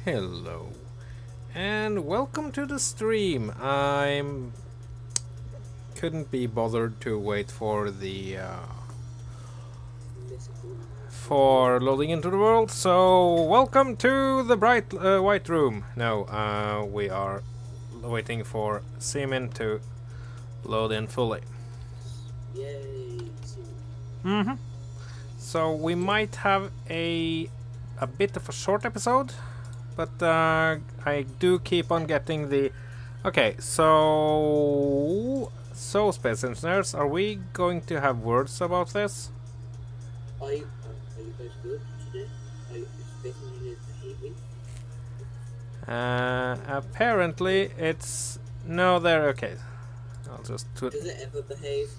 Hello, and welcome to the stream. Couldn't be bothered to wait for the for loading into the world, so welcome to the bright white room. No, we are waiting for SEAMIN to load in fully. Yay! Mm-hmm. So we might have a bit of a short episode, but I do keep on getting the. Okay, so Space Engineers, are we going to have words about this? Are you guys good today? Are you expecting behaving? Apparently it's no. They're okay. I'll just. Does it ever behave?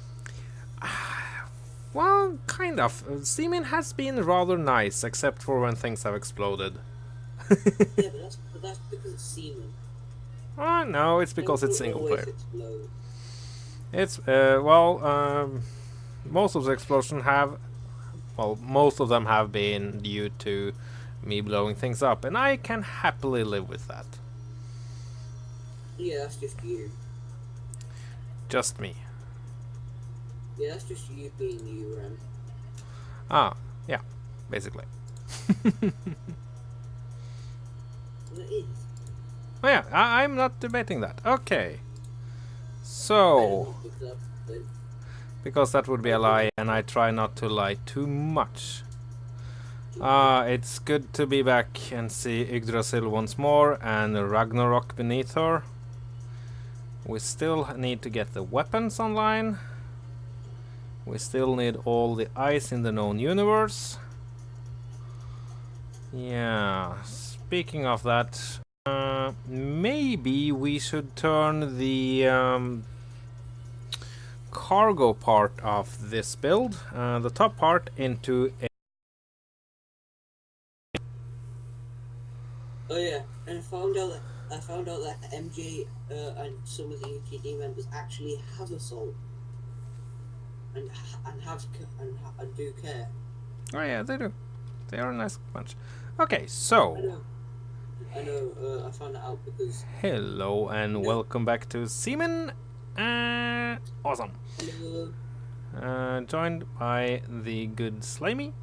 Well, kind of. SEAMIN has been rather nice, except for when things have exploded. Yeah, but that's because it's SEAMIN. No, it's because it's single player. Explode. It's most of the explosion have, most of them have been due to me blowing things up, and I can happily live with that. Yeah, that's just you. Just me. Yeah, that's just you being you, Rem. Ah, yeah, basically. Well, it is. Oh yeah, I'm not debating that. Okay. So, because that would be a lie, and I try not to lie too much. It's good to be back and see Yggdrasil once more and Ragnarok beneath her. We still need to get the weapons online. We still need all the ice in the known universe. Yeah, speaking of that, maybe we should turn the cargo part of this build, the top part, into a. Oh yeah, and I found out that MJ and some of the UTD members actually have a soul. And do care. Oh yeah, they do. They are a nice bunch. Okay, so. I know. I found that out because. Hello and welcome back to SEAMIN. Awesome. Hello. Joined by the good Slimy.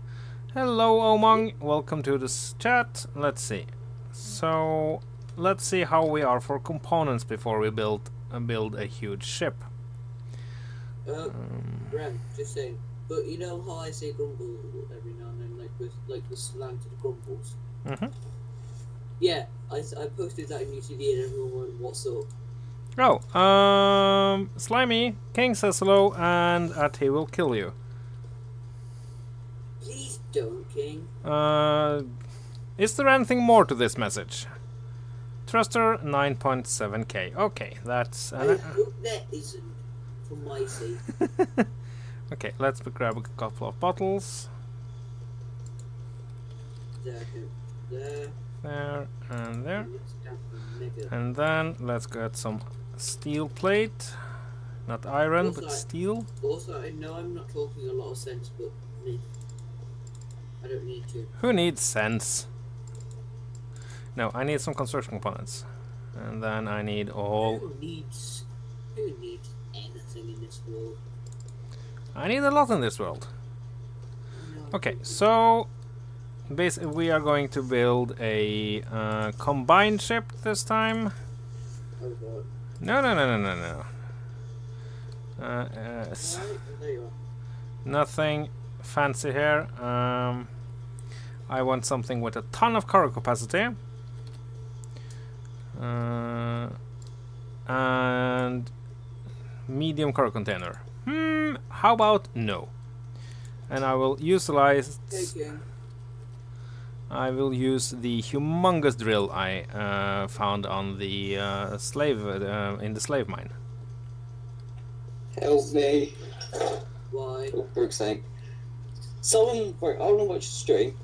Hello, Omong. Welcome to this chat. Let's see. So let's see how we are for components before we build a huge ship. Rem, just saying. But you know how I say grumble every now and then, like with slanted grumbles. Yeah, I posted that in UTV and everyone went, "What's up?" Oh, Slimy King says hello and that he will kill you. Please don't, King. Is there anything more to this message? Thruster 9.7k. Okay, that's. I hope there isn't. For my sake. Okay, let's grab a couple of bottles. There and there. And then let's get some steel plate. Not iron, also, but steel. Also, I know I'm not talking a lot of sense, but I don't need to. Who needs sense? No, I need some construction components. And then I need all. Who needs anything in this world? I need a lot in this world. No. Okay, so basically we are going to build a combined ship this time. Oh god. No. There you are. Nothing fancy here. I want something with a ton of cargo capacity. And medium cargo container. How about no? And I will utilize. I will use the humongous drill I found on the slave in the slave mine. Help me! Why? For Brooke's sake. Someone, I want to watch a stream,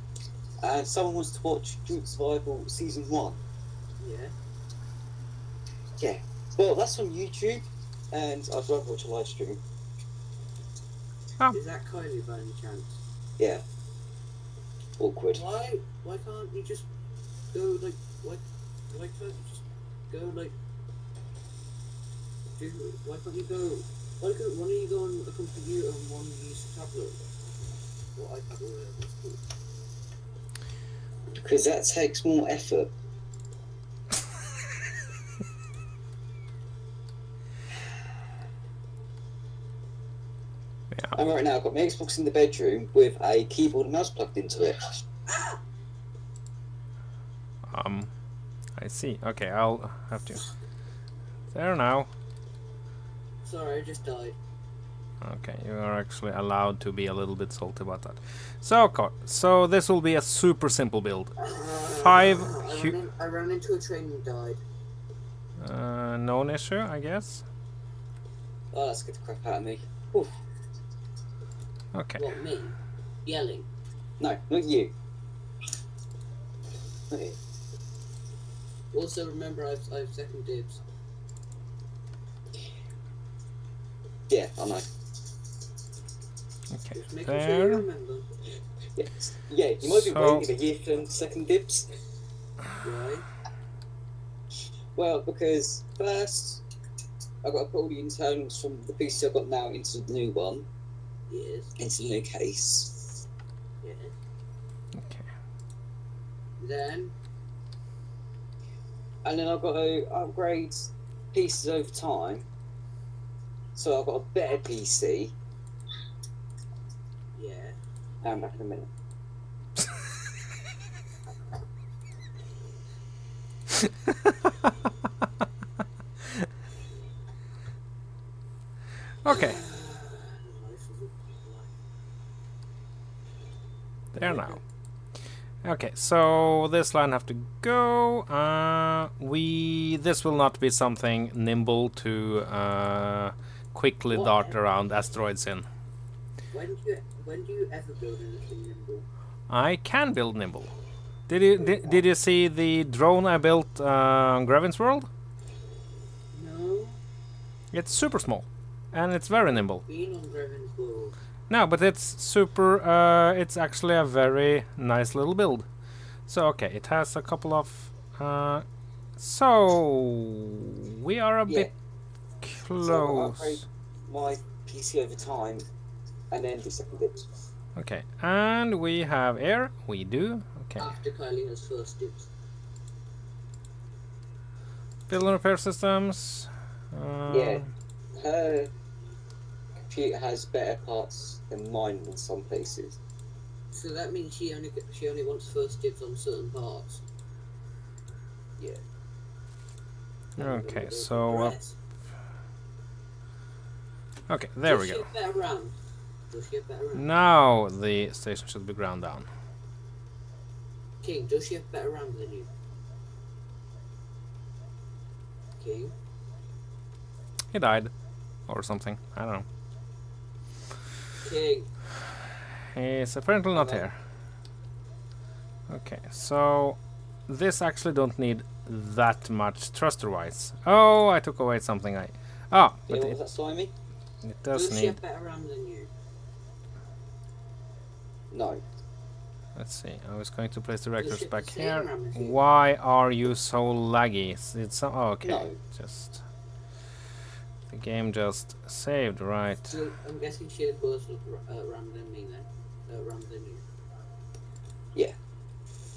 and someone wants to watch Group Survival Season 1. Yeah. Yeah. Well, that's on YouTube, and I'd rather watch a live stream. Oh. Is that Kylie by any chance? Yeah. Awkward. Why can't you just go like Why can't you just go like? Why can't you go? Why don't you go on a computer and one use a tablet? Or iPad or whatever it's called. Because that takes more effort. Yeah. And right now I've got my Xbox in the bedroom with a keyboard and mouse plugged into it. I see. Okay, I'll have to. There now. Sorry, I just died. Okay, you are actually allowed to be a little bit salty about that. So this will be a super simple build. I ran into a train and died. Known issue, I guess. Oh, that scared the crap out of me. Oof. Okay. What, me? Yelling? No, not you. Not you. Also, remember, I've second dibs. Yeah, I know. Okay. Just making sure you There. remember. Yes. Yeah, you might be waiting a year for second dibs. Why? Well, because first I got to put all the internals from the PC I got now into the new one, Yes. into the new case. Yes. Okay. Then? And then I've got to upgrade pieces over time. So I've got a better PC. Yeah. I'm back in a minute. Okay. There now. Okay, so this line have to go. This will not be something nimble to quickly dart around asteroids in. When do you ever build anything nimble? I can build nimble. Did you see the drone I built on Grevin's World? No. It's super small, and it's very nimble. Been on Grevin's World. No, but it's super. It's actually a very nice little build. So okay, it has a couple of. So we are a bit close. So I'll upgrade my PC over time, and then do second dibs. Okay, and we have air. We do. Okay. After Kylie has first dibs. Build and repair systems. Yeah, her computer has better parts than mine in some places. So that means she only wants first dibs on certain parts. Yeah. Okay, so okay, there we go. Does she have better RAM? Does she have better RAM? Now the station should be ground down. King, does she have better RAM than you? King? He died, or something. I don't know. King. He's apparently not here. Okay, so this actually don't need that much thruster-wise. Oh, I took away something. Yeah, but what was that, Slimy? it does Does she need. have better RAM than you? No. Let's see. I was going to place the Does records she have back the same here. RAM as you? Why are you so laggy? It's oh, okay. No. Just the game just saved, right? So I'm guessing she has worse RAM than me then. RAM than you. Yeah.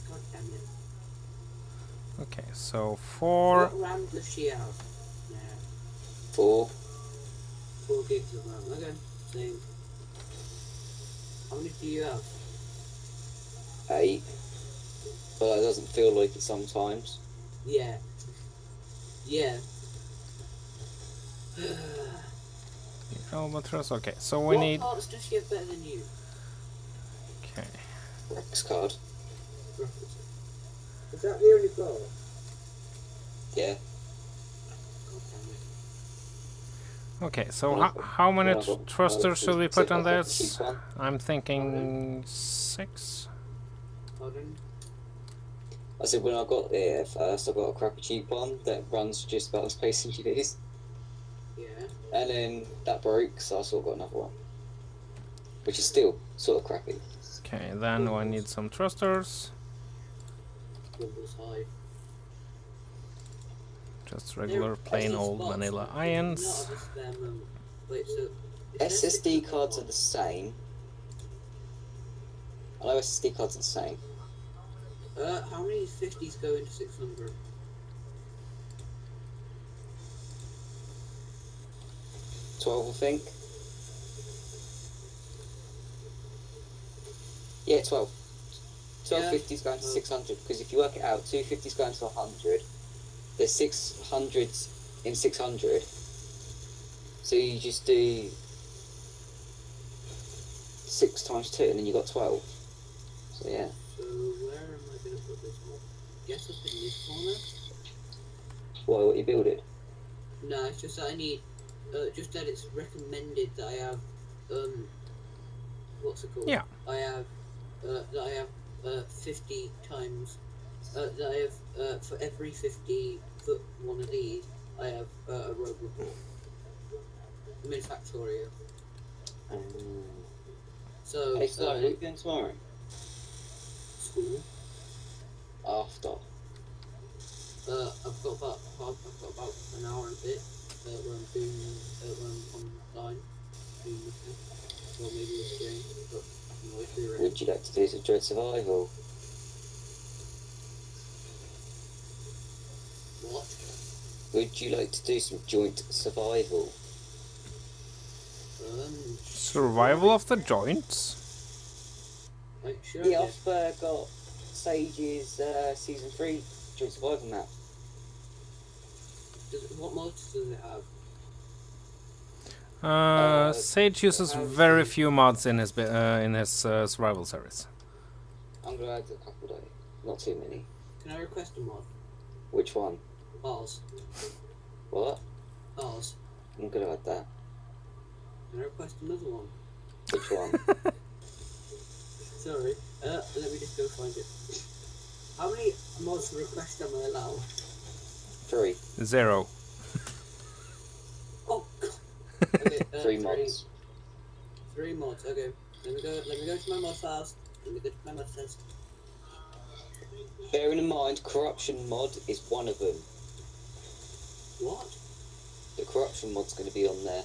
God damn it. Okay, so 4. What RAM does she have? Yeah. 4. 4 gigs of RAM. Okay. Same. How many do you have? 8. But that doesn't feel like it sometimes. Yeah. Yeah. Albatross. Okay, so we What need. parts does she have better than you? Okay. Rex card. Is that the only part? Yeah. God damn it. Okay, so how many Well, I've got- thrusters should we put on I've got the this? cheap one. I'm thinking 6. Pardon? I said when I got there first, I got a crappy cheap one that runs just about as pace as it is. Yeah. And then that broke, so I sort of got another one. Which is still sort of crappy. Okay, then I need some thrusters. Numbers high. Just regular, plain There's old spots, vanilla but not irons. of a spare moment. Wait, so is there SSD 600 cards are the mods? same. I know SSD cards are the same. How many 50s go into 600? 12, I think. Yeah, 12. 12 Yeah. 50s going to 600, because if you work it out, 2 50s going to 100. There's 600s in 600. So you just do 6 times 2, and then you got 12. So yeah. So where am I going to put this mod? Guess up in this corner? Why, what you build it? No, it's just that I need, just that it's recommended that I have, what's it called? Yeah. I have, that I have, 50 times, that I have, for every 50 foot one of these, I have, a road report. I'm in Factorio. So, Hey, so what are you doing tomorrow? school, After. I've got about an hour and a bit, where I'm doing, where I'm online, doing nothing, or maybe a stream, but I can always be around. Would you like to do some Dread Survival? What? Would you like to do some joint survival? Survival of the joints? Like, sure. Yeah, I've got Sage's Season 3 joint survival map. What mods does it have? Sage uses very few mods in his survival series. I'm going to add a couple though, not too many. Can I request a mod? Which one? Bars. What? Bars. I'm going to add that. Can I request another one? Which one? Sorry. Let me just go find it. How many mods request am I allowed? 3. 0. Oh god. Okay, 3 mods. 3 mods, okay. Let me go to my mod first. Bearing in mind, corruption mod is one of them. What? The corruption mod's going to be on there.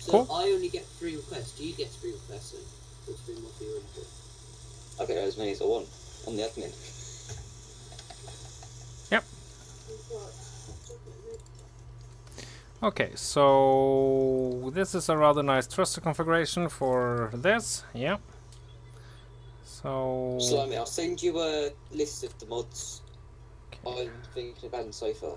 So Cool. I only get 3 requests. Do you get 3 requests then? Those 3 mods you already did. I get as many as I want on the admin. Yep. Okay, so this is a rather nice thruster configuration for this. Yeah. So Slimy, I'll send you a list of the mods I'm thinking of adding so far.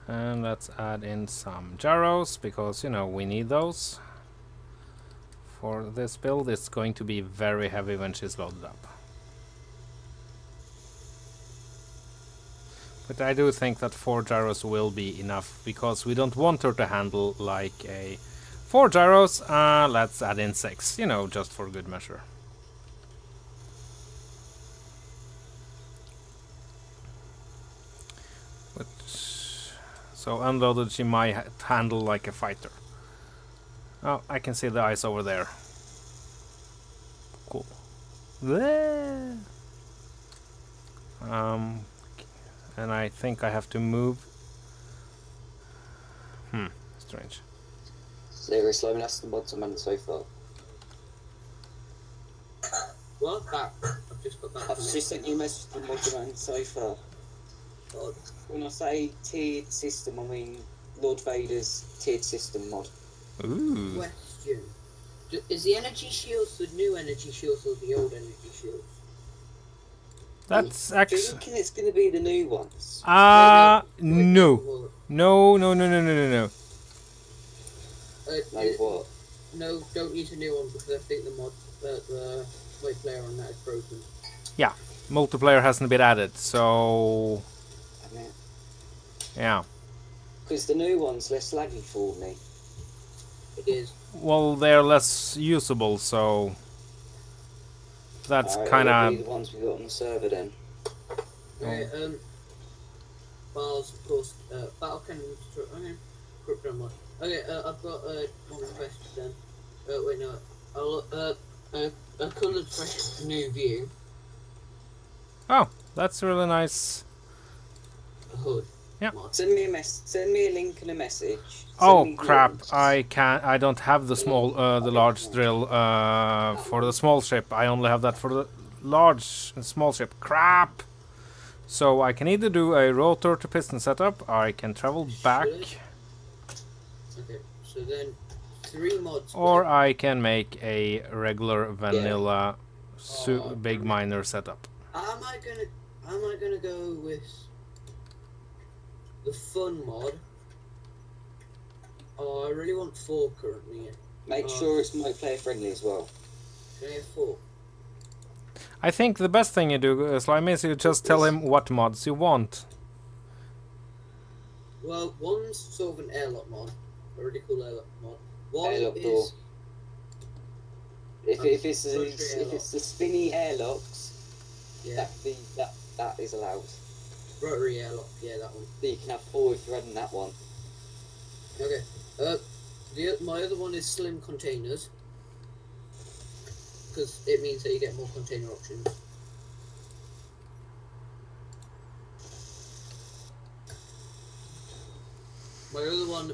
and let's add in some gyros because we need those. For this build, it's going to be very heavy when she's loaded up. But I do think that 4 gyros will be enough because we don't want her to handle like a 4 gyros. Let's add in 6, just for good measure. So unloaded, she might handle like a fighter. Oh, I can see the ice over there. Cool. And I think I have to move. Strange. Seriously, Slimy, that's the mods I'm adding so far. Well, back. I've just got back. I've just sent you a message to the mods I'm adding so far. God. When I say tiered system, I mean Lord Vader's tiered system mod. Ooh. Question. Is the energy shields the new energy shields or the old energy shields? That's I'm actually. thinking it's going to be the new ones. No. Well, No. No, what? No, don't use a new one because I think the mod, the multiplayer on that is broken. Yeah, multiplayer hasn't been added, so Damn it. yeah. Because the new one's less laggy for me. It is. Well, they're less usable, so that's Alright, kind it'll be of. the ones we got on the server then. Okay, files, of course, battle cannon, okay, crypto mod. Okay, I've got one request then. Wait, no, I'll a coloured fresh new view. Oh, That's really nice. A hood. Yeah. mod. Send me a link and a message. Send Oh me crap! links. I don't have the small, the large drill for the small ship. I only have that for the large and small ship. Crap! So I can either do a rotor to piston setup, or I can travel back, Okay, so then 3 mods. or I can make a regular vanilla Oh, big damn it. miner setup. Am I gonna go with the fun mod? Oh, I really want 4 currently. Make sure it's multiplayer friendly as well. Can I have 4? I think the best thing you do, Slimy, is you just tell him what mods you want. Well, one's sort of an airlock mod, a really cool airlock mod. One Airlock is door. If it's airlock. the spinny airlocks, Yeah, that is allowed. rotary airlock. Yeah, that one. So you can have 4 if you're running that one. Okay. My other one is slim containers, because it means that you get more container options. My other one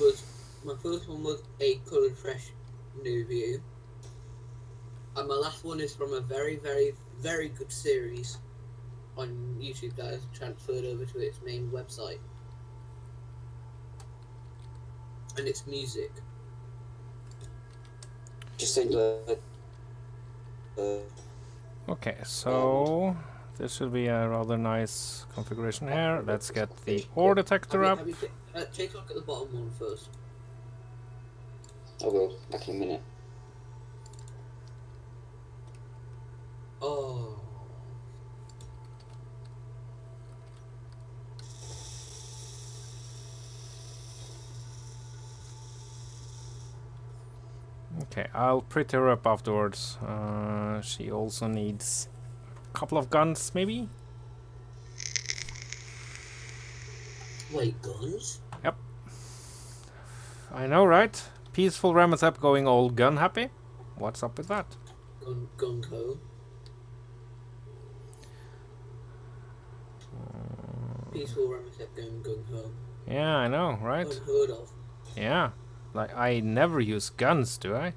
was, my first one was a coloured fresh new view. And my last one is from a very, very, very good series on YouTube that has transferred over to its main website. And it's music. Just send Okay, so this should be a rather nice configuration here. Let's get the ore detector up. Take a look at the bottom one first. I will, back in a minute. Oh. Okay, I'll pretty her up afterwards. She also needs a couple of guns, maybe? Wait, guns? Yep. I know, right? Peaceful Remethep going all gun happy? What's up with that? Gunko. Peaceful Remethep going gung-ho. Yeah, I know, right? Unheard of. Yeah. Like, I never use guns, do I?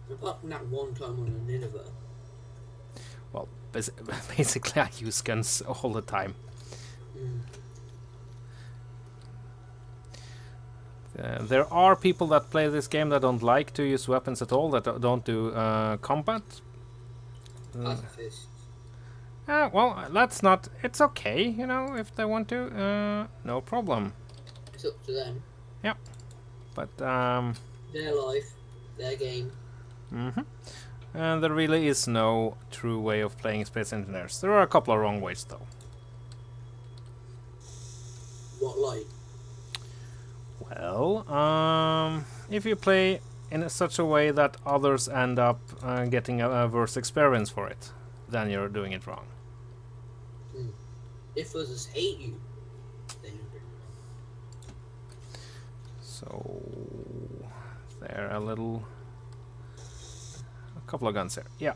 Apart from that one time on a Nineveh. Well, basically I use guns all the time. Mm. There are people that play this game that don't like to use weapons at all, that don't do combat. Pacifists. Well, that's not... It's okay, you know, if they want to. No problem. It's up to them. Yep. But, Their life, their game. And there really is no true way of playing Space Engineers. There are a couple of wrong ways, though. What like? Well, if you play in such a way that others end up getting a worse experience for it, then you're doing it wrong. If others hate you, then you're doing it wrong. So there a couple of guns here. Yeah.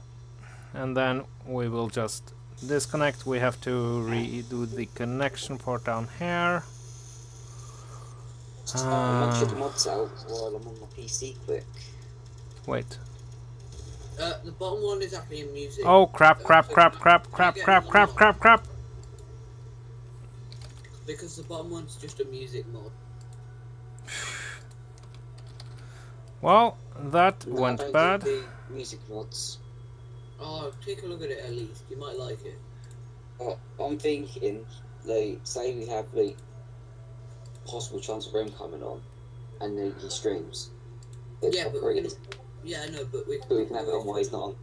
And then we will just disconnect. We have to redo the connection port down here. I'm gonna check the mods out while I'm on my PC quick. Wait. The bottom one is actually in music. Oh crap, crap, so crap, can crap, I crap, get crap, one crap, more? crap, crap. Because the bottom one's just a music mod. Well, that No, I went don't bad. do the music mods. Oh, take a look at it at least. You might like it. I'm thinking, like, say we have like possible chance of Rem coming on, and then he streams. It's Yeah, for but free. we're gonna. Yeah, I know, but we can have it on while he's not on.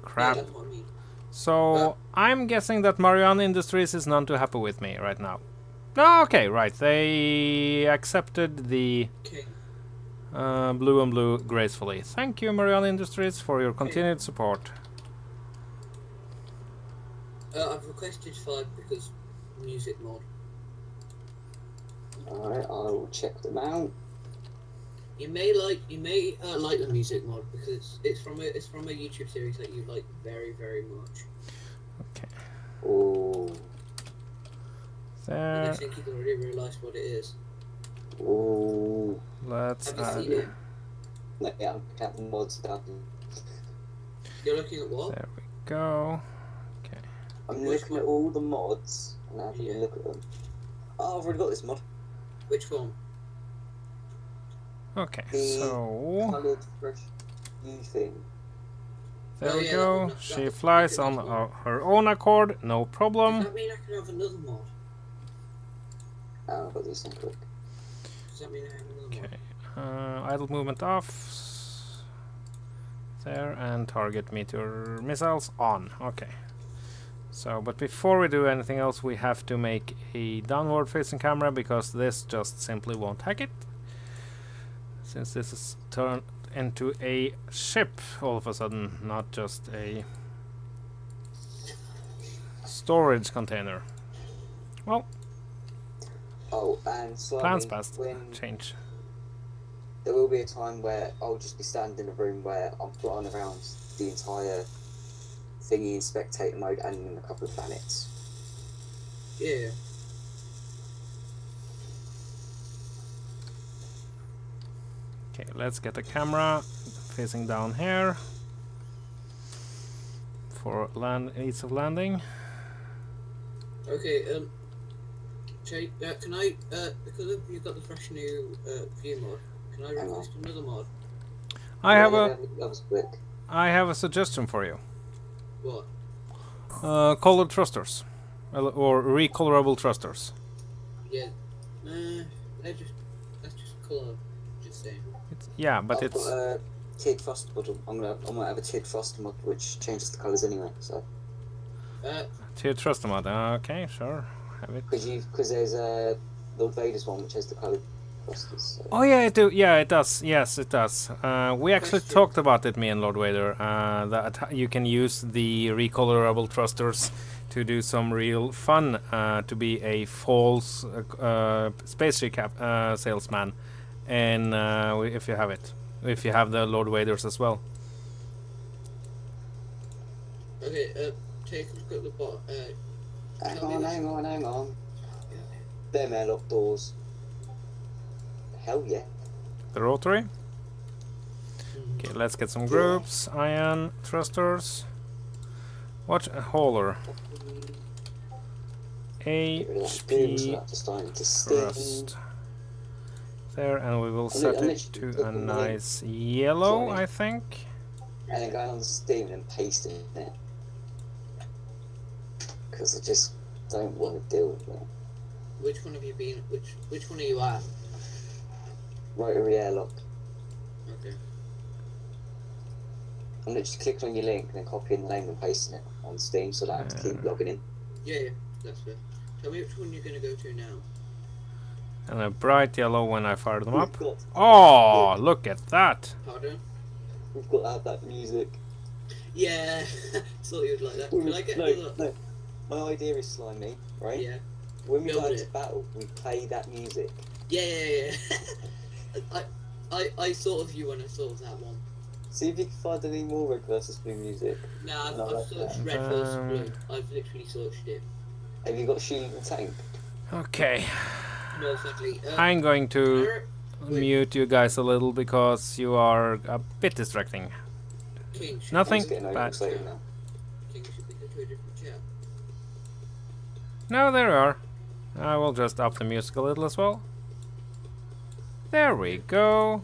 Crap. Yeah, that's what I mean. So I'm guessing that Marianne Industries is none too happy with me right now. No, okay, right. They accepted the Okay. blue and blue gracefully. Thank you, Marianne Industries, for your continued support. I've requested 5 because music mod. Alright, I will check them out. You may like the music mod because it's from a YouTube series that you like very, very much. Okay. Oh. And I There. think you've already realised what it is. Oh. Let's Have you add. seen it? No, yeah, I'm counting mods down. You're looking at what? There we go. Okay. I'm Which looking one? at all the mods and having Yeah. a look at them. Oh, I've already got this mod. Which one? Okay. The So coloured fresh new thing. there Oh, we yeah, go. that She would flies make it on nice one. her own accord. No Does problem. that mean I can have another mod? Oh, I've got these things quick. Does that mean I have another Okay. mod? Idle movement off. There, and target meteor missiles on. Okay. So, but before we do anything else, we have to make a downward facing camera because this just simply won't hack it. Since this is turned into a ship all of a sudden, not just a storage container. Well, Oh, and so plans passed. when Change. there will be a time where I'll just be standing in a room where I'm flying around the entire thingy in spectator mode and in a couple of planets. Yeah. Okay, let's get a camera facing down here for ease of landing. Okay, Jay, can I, because you've got the fresh new view mod, can I request another mod? I have That was quick. a suggestion for you. What? Colored thrusters, or recolorable thrusters. Yeah. That's just colour. Just saying. Yeah, but I've it's got a tiered thruster mod. I'm gonna have a tiered thruster mod which changes the colours anyway. So tiered thruster mod. Okay, sure, have it. because there's Lord Vader's one which has the coloured thrusters. So. Oh yeah, it does. Yes, it does. We actually Question. talked about it, me and Lord Vader. That you can use the recolorable thrusters to do some real fun. To be a false spaceship salesman, and if you have it, if you have the Lord Vaders as well. Okay, take a look at the bot. Hang on. Them airlock doors. Hell yeah. The rotary. Okay, let's get some groups. Ion thrusters. Watch a hauler. Get rid of that doom, so HP that's starting to sting. thrust. There, and we will I'm set literally it to a clicking the link. nice yellow, Join it. I think. And then going on Steam and pasting it. Because I just don't want to deal with it. Which one have you been? Which one are you at? Rotary airlock. Okay. I'm literally clicking on your link and then copying the name and pasting it on Steam so that I have to keep logging in. Yeah, that's fair. Tell me which one you're gonna go to now. And a bright yellow when I fire them up. We've got, Oh, look at that! Pardon? we've got to have that music. Yeah, thought you'd like that. Can I get another? No. My idea is Slimy, right? Yeah. When we go Build into it. battle, we play that music. Yeah. I thought of you when I thought of that one. See if you can find any more Red vs Blue music. Nah, No, I've like searched that. Red versus Blue. I've literally searched it. Have you got Shield and Tank? Okay, No, exactly. I'm going to Wait. mute you guys a little because you are a bit distracting. King, should Nothing I'm just getting over bad. excited now. King, should we go to a different chat? No, there we are. I will just up the music a little as well. There we go.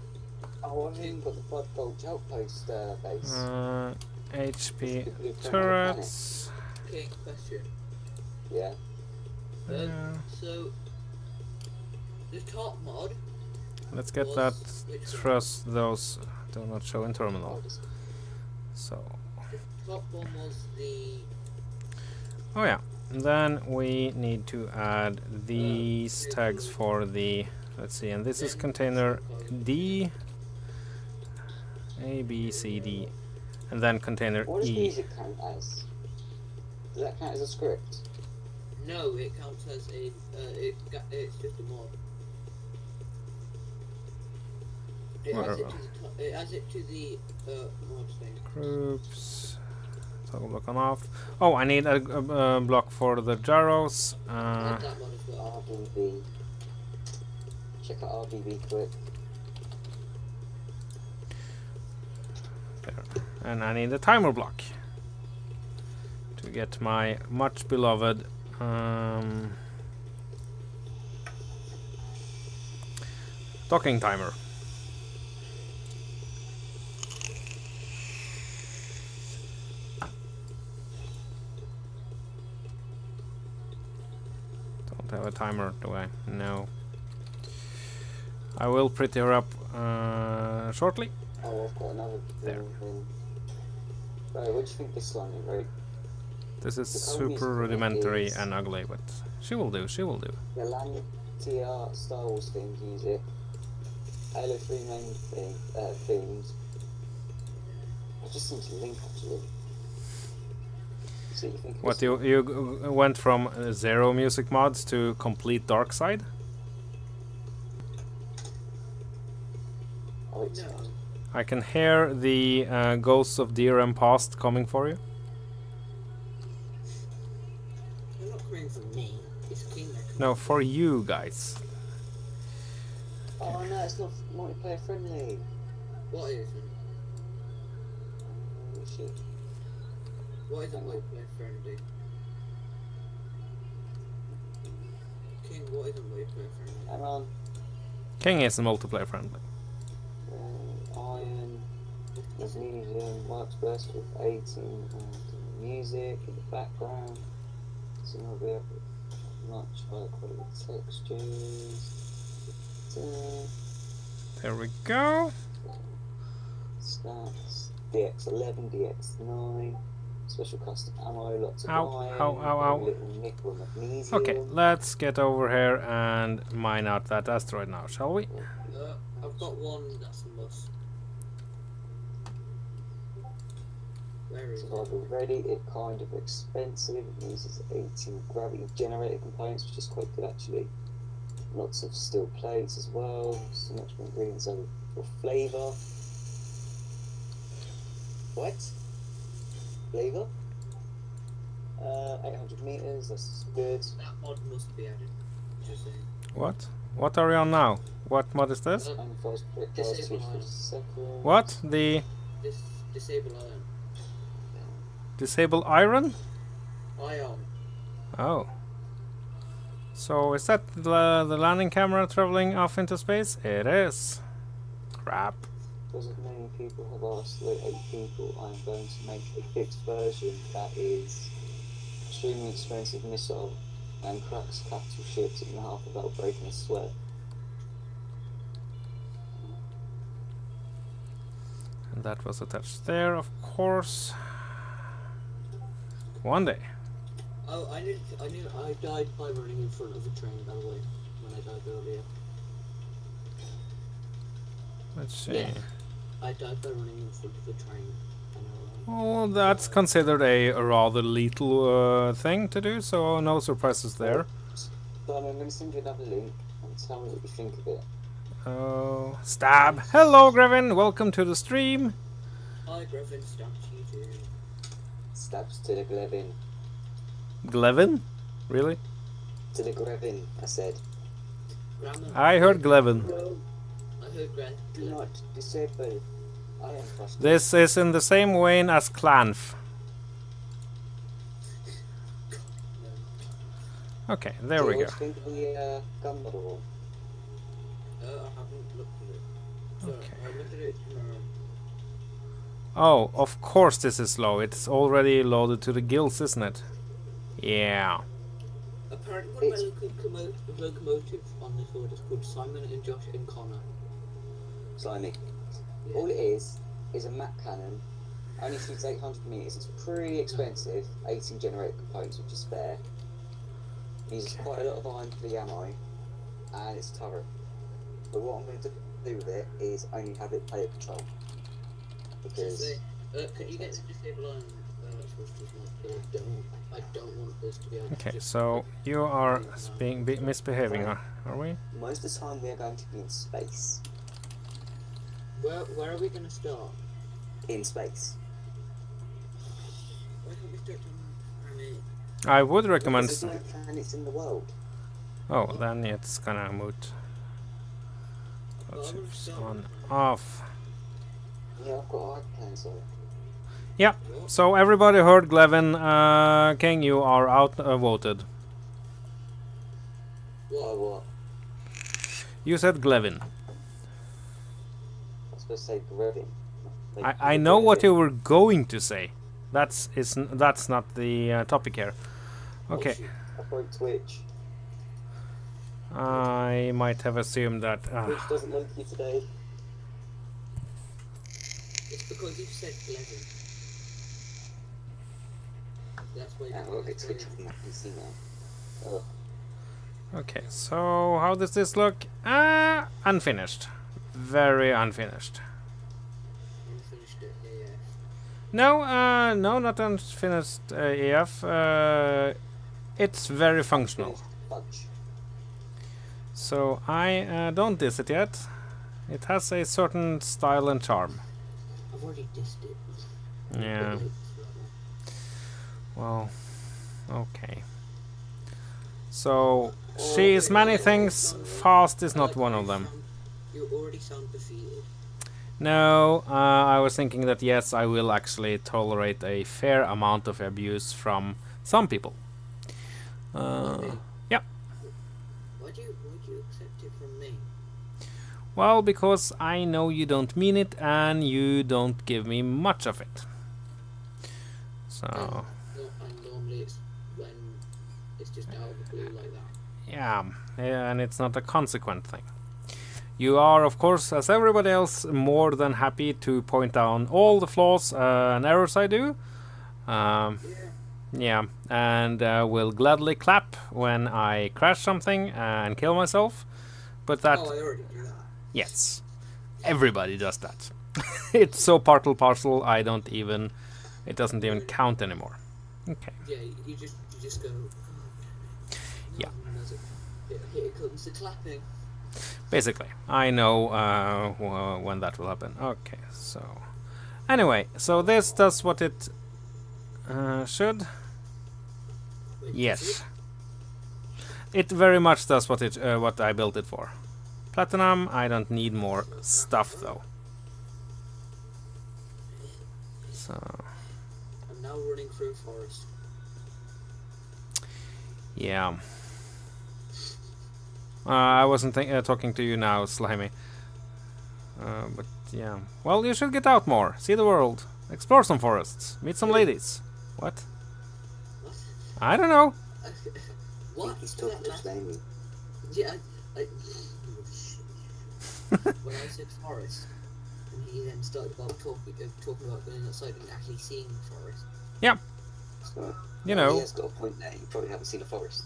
Oh, I haven't got the Blood Gulch Outpost base. HP Just the turrets. King, question. Yeah. So, the top mod. Let's get was that which one? thrust. Those do not show in terminal. So, The top one was the. oh yeah. Then we need to add these tags for the. Let's see, and this is container D, A, B, C, D, and then container What does E. music count as? Does that count as a script? No, it counts as a. It's just a mod. It adds it Whatever. to the. It adds it to the mod thing. Groups, Toggle block on off. Oh, I need a block for the gyros. I had that one as well. RBB. Check out RBB quick. There. And I need a timer block to get my much beloved docking timer. Don't have a timer, do I? No. I will pretty her up shortly. Oh, I've got another There. thing. Right, what do you think of this line, right? This is The colour music super on it rudimentary is- and ugly, but she will do, she will do. The Lantia Star Wars themes use it. Halo 3 main themes. I just seem to link actually. So you think of What, this you went from zero music mods to complete dark side? Oh, it's No. I can hear the ghosts of DRM past coming for you. They're not coming from me. It's King that comes. No, for you guys. Oh no, it's not multiplayer friendly. What isn't? Oh shit. What isn't multiplayer friendly? King, what isn't multiplayer friendly? Hang on. King is multiplayer friendly. Iron, magnesium, works best with 18 music in the background. So you'll be able to much higher quality textures. There we go. Stats, DX11, DX9, special custom ammo, lots of Ow, iron, ow, ow, ow. little nickel and magnesium. Okay, let's get over here and mine out that asteroid now, shall we? I've got one that's a must. Where is it? Survival ready, it kind of expensive, it uses 18 gravity generator components, which is quite good actually. Lots of steel plates as well, so much more ingredients for flavour. What? Flavour? 800 meters, that's good. That mod must be added. Just saying. What? What are we on now? What mod is this? And fast quick Disable 2 iron. seconds. What? The Disable iron. disable iron? Ion. Oh. So is that the landing camera traveling off into space? It is. Crap. Because of many people have asked, like 8 people, I'm going to make a fixed version that is extremely expensive missile and cracks capital ships in half without breaking a sweat. And that was attached there, of course. One day. Oh, I died by running in front of a train, by the way, when I died earlier. Let's see. Yeah. I died by running in front of a train. Oh, that's considered a rather lethal thing to do, so no surprises there. So I'm going to send you another link and tell me what you think of it. Oh, stab. Hello, Grevin. Welcome to the stream. Hi, Griffin, stabbed you too. Stabs to the Glevin. Glevin? Really? To the Grevin, I said. Grandma. I heard Glevin. No. I heard Do not disable. I am frustrated. This is in the same vein as Clanf. Okay, there we go. What do you think of the gun model? I haven't looked at it. So, Okay. I'll look at it tomorrow. Oh, of course this is low. It's already loaded to the gills, isn't it? Yeah. Apparently one of my locomotives on this order is called Simon and Josh and Connor. Slimy. Yeah. All it is a map cannon. Only shoots 800 meters. It's pretty expensive. 18 generator components, which is fair. Uses quite a lot of iron for the ammo, and it's a turret. But what I'm going to do with it is only have it player control. Because Could you get the disable iron switches not? I don't want this to be able to Okay, just so you are misbehaving, are we? most of the time we are going to be in space. Where are we going to start? In space. Why can't we do it on planet? I would recommend. There's no planets in the world. Oh, then it's gonna moot. Well, I would have started On, planet. off. Yeah, I've got plans on. Yeah. So everybody heard Glevin. King, you are out voted. Oh, what? You said Glevin. I was supposed to say Grevin. I know what you were going to say. That's not the topic here. Okay. Oh, shoot. I broke Twitch. I might have assumed that. Twitch doesn't like you today. It's because you said Glevin. That's why. Yeah, I'll get Twitch on my PC now. Oh. Okay, so how does this look? Unfinished. Very unfinished. Unfinished it. Yeah. No, not unfinished AF. It's very functional. Fudge. So I don't diss it yet. It has a certain style and charm. I've already dissed it. Yeah. Well, okay. So she is many things. Fast is not one of them. You already sound defeated. No, I was thinking that yes, I will actually tolerate a fair amount of abuse from some people. Yeah. Why do you accept it from me? Well, because I know you don't mean it and you don't give me much of it. So, And normally it's when it's just out of the blue like that. yeah, and it's not a consequent thing. You are, of course, as everybody else, more than happy to point down all the flaws and errors I do. Yeah, and will gladly clap when I crash something and kill myself. But that, Oh, I already do that. yes, everybody does that. It's so part and parcel. It doesn't even count anymore. Okay. Yeah, you just go. Yeah. Here comes the clapping. Basically, I know when that will happen. Okay, so anyway, so this does what it should. Wait, Yes, it very much does what I built it for. Platinum. I don't need more stuff though. So I'm now running through forest. yeah. I wasn't talking to you now, Slimy. But yeah. Well, you should get out more. See the world. Explore some forests. Meet some ladies. What? What? I don't know. I What? think he's talking to Jamie. Yeah, when I said forest, and he then started about talking about going outside and actually seeing the forest. Yeah. So, You know. He has got a point there. You probably haven't seen a forest.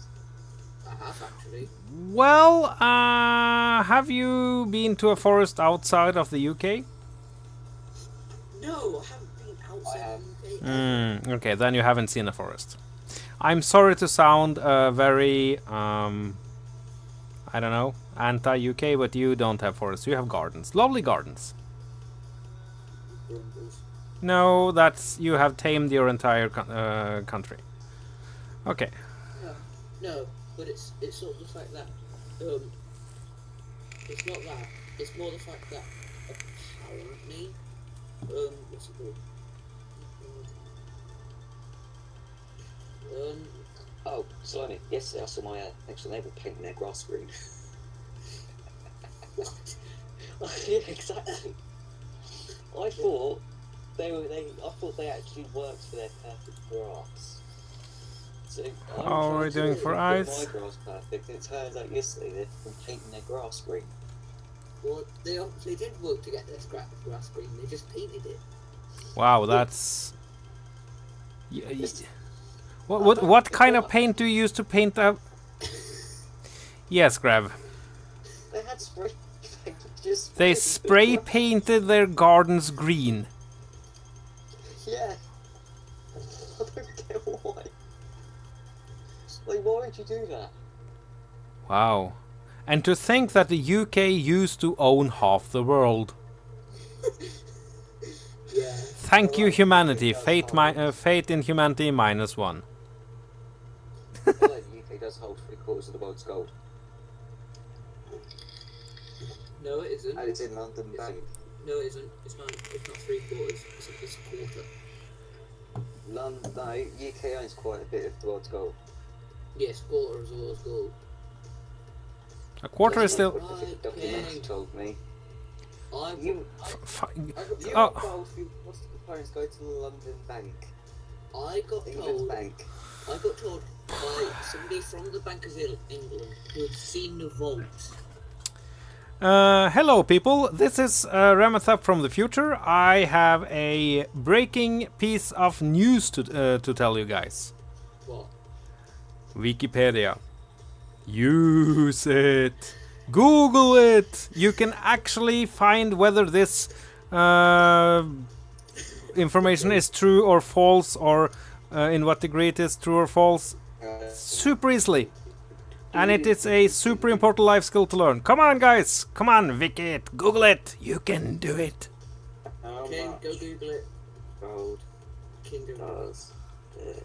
I have actually. Well, have you been to a forest outside of the UK? No, I haven't been outside I have. the UK. Okay, then you haven't seen a forest. I'm sorry to sound very, I don't know, anti-UK, but you don't have forests. You have gardens. Lovely gardens. Grumbles. No, you have tamed your entire country. Okay. No, but it's sort of the fact that it's not that. It's more the fact that apparently what's it called? Oh, Slimy. Yesterday I saw my next door neighbour painting their grass green. What? Yeah, exactly. I thought they actually worked for their perfect grass. So I'm How are we trying to doing for get eyes? my grass perfect, and it turns out yesterday they've been painting their grass green. Well, they obviously did work to get their grass green. They just painted it. Wow, that's... What kind of paint do you use to paint a... Yes, Grav. They had spray paint. Just They spray painted their gardens green. Yeah. I don't get why. Like, why would you do that? Wow. And to think that the UK used to own half the world. Yeah. Thank you, Alright, humanity. it does Fate, hold- fate in humanity -1. By the way, the UK does hold 3/4 of the world's gold, No, it isn't. and it's in London Bank. No, it isn't. It's not 3/4. It's a quarter. London, no, UK owns quite a bit of the world's gold. Yes, quarter is all gold. A quarter is still. What the documents told me. I You, Fine. you Oh. were told for what's the components go to the London Bank, got England told. Bank. I got told by somebody from the Bank of England who had seen the vault. Hello, people. This is Remethep from the future. I have a breaking piece of news to tell you guys. What? Wikipedia. Use it. Google it. You can actually find whether this information is true or false, or in what degree it is true or false, super easily. And it is a super important life skill to learn. Come on, guys. Come on, Wiki it. Google it. You can do it. How King, much go Google it. gold Kingdom does the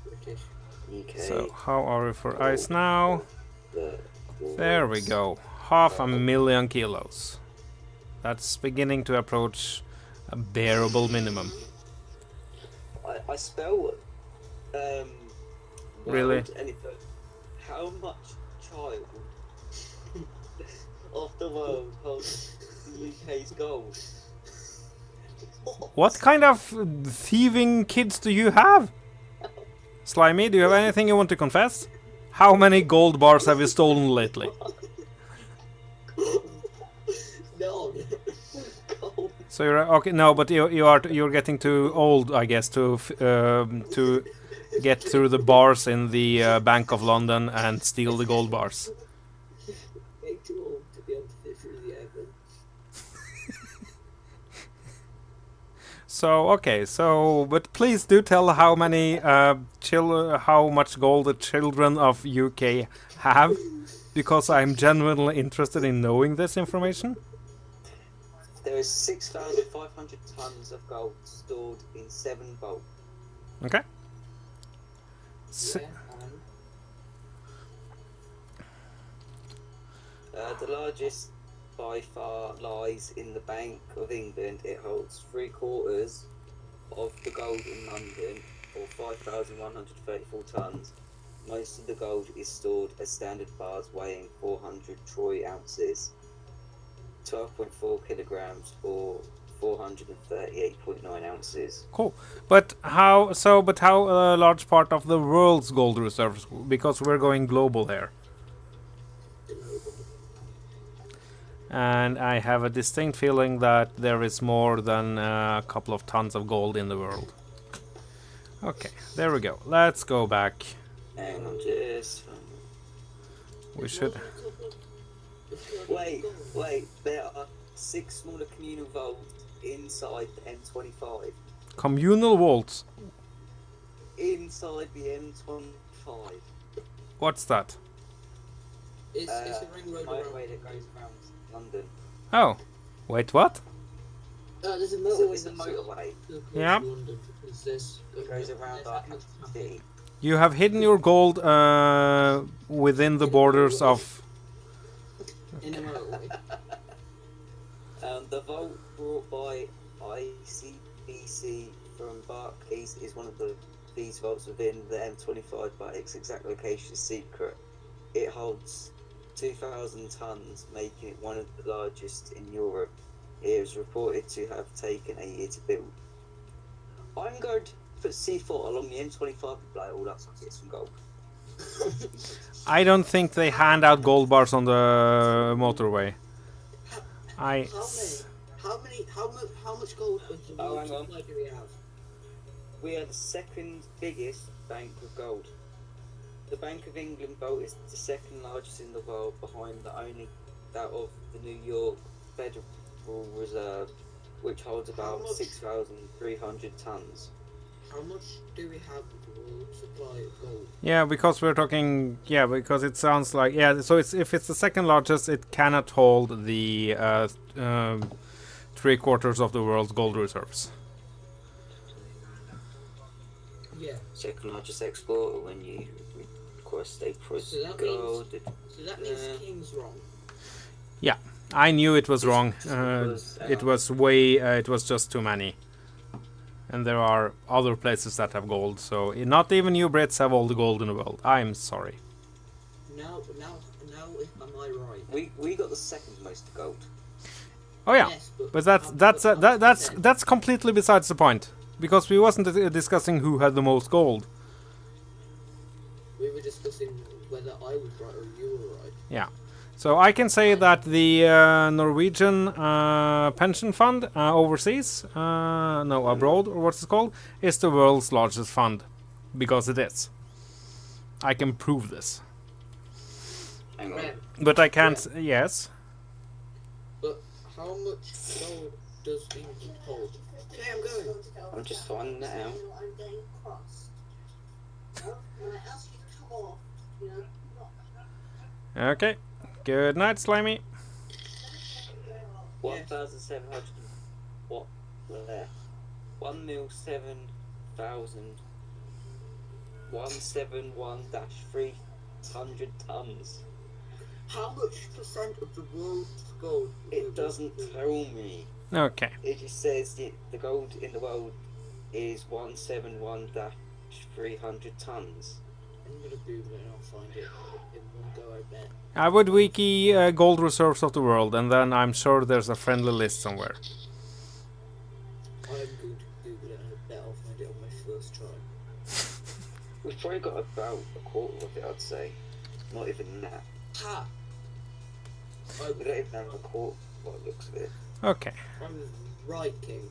British. UK? So, how are we for ice now? the There we go. 500,000 kilos. That's beginning to approach a bearable minimum. I spell Really? world, and it goes, how much child of the world holds the UK's gold? What kind of thieving kids do you have? Slimy, do you have anything you want to confess? How many gold bars have you stolen lately? No. Gold. So you're okay. No, but you're getting too old, I guess, to get through the bars in the Bank of London and steal the gold bars. Way too old to be able to fit through the airgun. So okay, but please do tell how many how much gold the children of UK have, because I'm genuinely interested in knowing this information. There is 6,500 tons of gold stored in 7 vaults. Okay. Yeah, The largest by far lies in the Bank of England. It holds 3/4 of the gold in London, or 5,134 tons. Most of the gold is stored as standard bars weighing 400 troy ounces, 12.4 kilograms, or 438.9 ounces. Cool. But how large part of the world's gold reserves? Because we're going global here. And I have a distinct feeling that there is more than a couple of tons of gold in the world. Okay, there we go. Let's go back. Hang on, just... We should... Wait, there are 6 smaller communal vaults inside the M25. Communal vaults. Inside the M25. What's that? It's a ring road around. Motorway that goes around London. Oh. Wait, what? There's a So motorway it's a that's motorway. Yeah. London. There's It goes around our city. You have hidden your gold within the borders of... in a motorway. The vault brought by ICBC from Barclays is one of these vaults within the M25, but its exact location is secret. It holds 2,000 tons, making it one of the largest in Europe. It is reported to have taken a year to build. I'm going to put C4 along the M25 and blow it all up so I get some gold. I don't think they hand out gold bars on the motorway. How much gold of the Oh, world hang on. supply do we have? We are the second biggest bank of gold. The Bank of England vault is the second largest in the world, behind that of the New York Federal Reserve, which holds about 6,300 tons. How much do we have of the world supply of gold? Yeah, because we're talking... Yeah, because it sounds like... Yeah, so if it's the second largest, it cannot hold the 3/4 of the world's gold reserves. Yeah. Second largest exporter when you request a price So that gold. means King's wrong. Yeah, I knew it was wrong. Because, It was way. It was just too many. And there are other places that have gold, so not even you Brits have all the gold in the world. I'm sorry. Now, am I right? we got the second most gold. Oh yeah, Yes, but how much percent? that's completely besides the point, because we wasn't discussing who had the most gold. We were discussing whether I was right or you were right. Yeah, so I can say that the Norwegian pension fund overseas, no abroad or what's it called, is the world's largest fund, because it is. I can prove this, Hang on. Red, but I can't. Yes. but how much gold does England hold? Okay, I'm going. I'm just finding that out. Okay. Good night, Slimy. 1,700. What? There. 1,007,000. 171-300 tons. How much percent of the world's gold? It doesn't tell me. Okay. It just says the gold in the world is 171-300 tons. I'm gonna Google it and I'll find it in one go, I bet. I would wiki gold reserves of the world, and then I'm sure there's a friendly list somewhere. I'm going to Google it and I bet I'll find it on my first try. We've probably got about a quarter of it, I'd say. Not even that. Ha! We don't even have a quarter by the looks of it. Okay. I was right, King.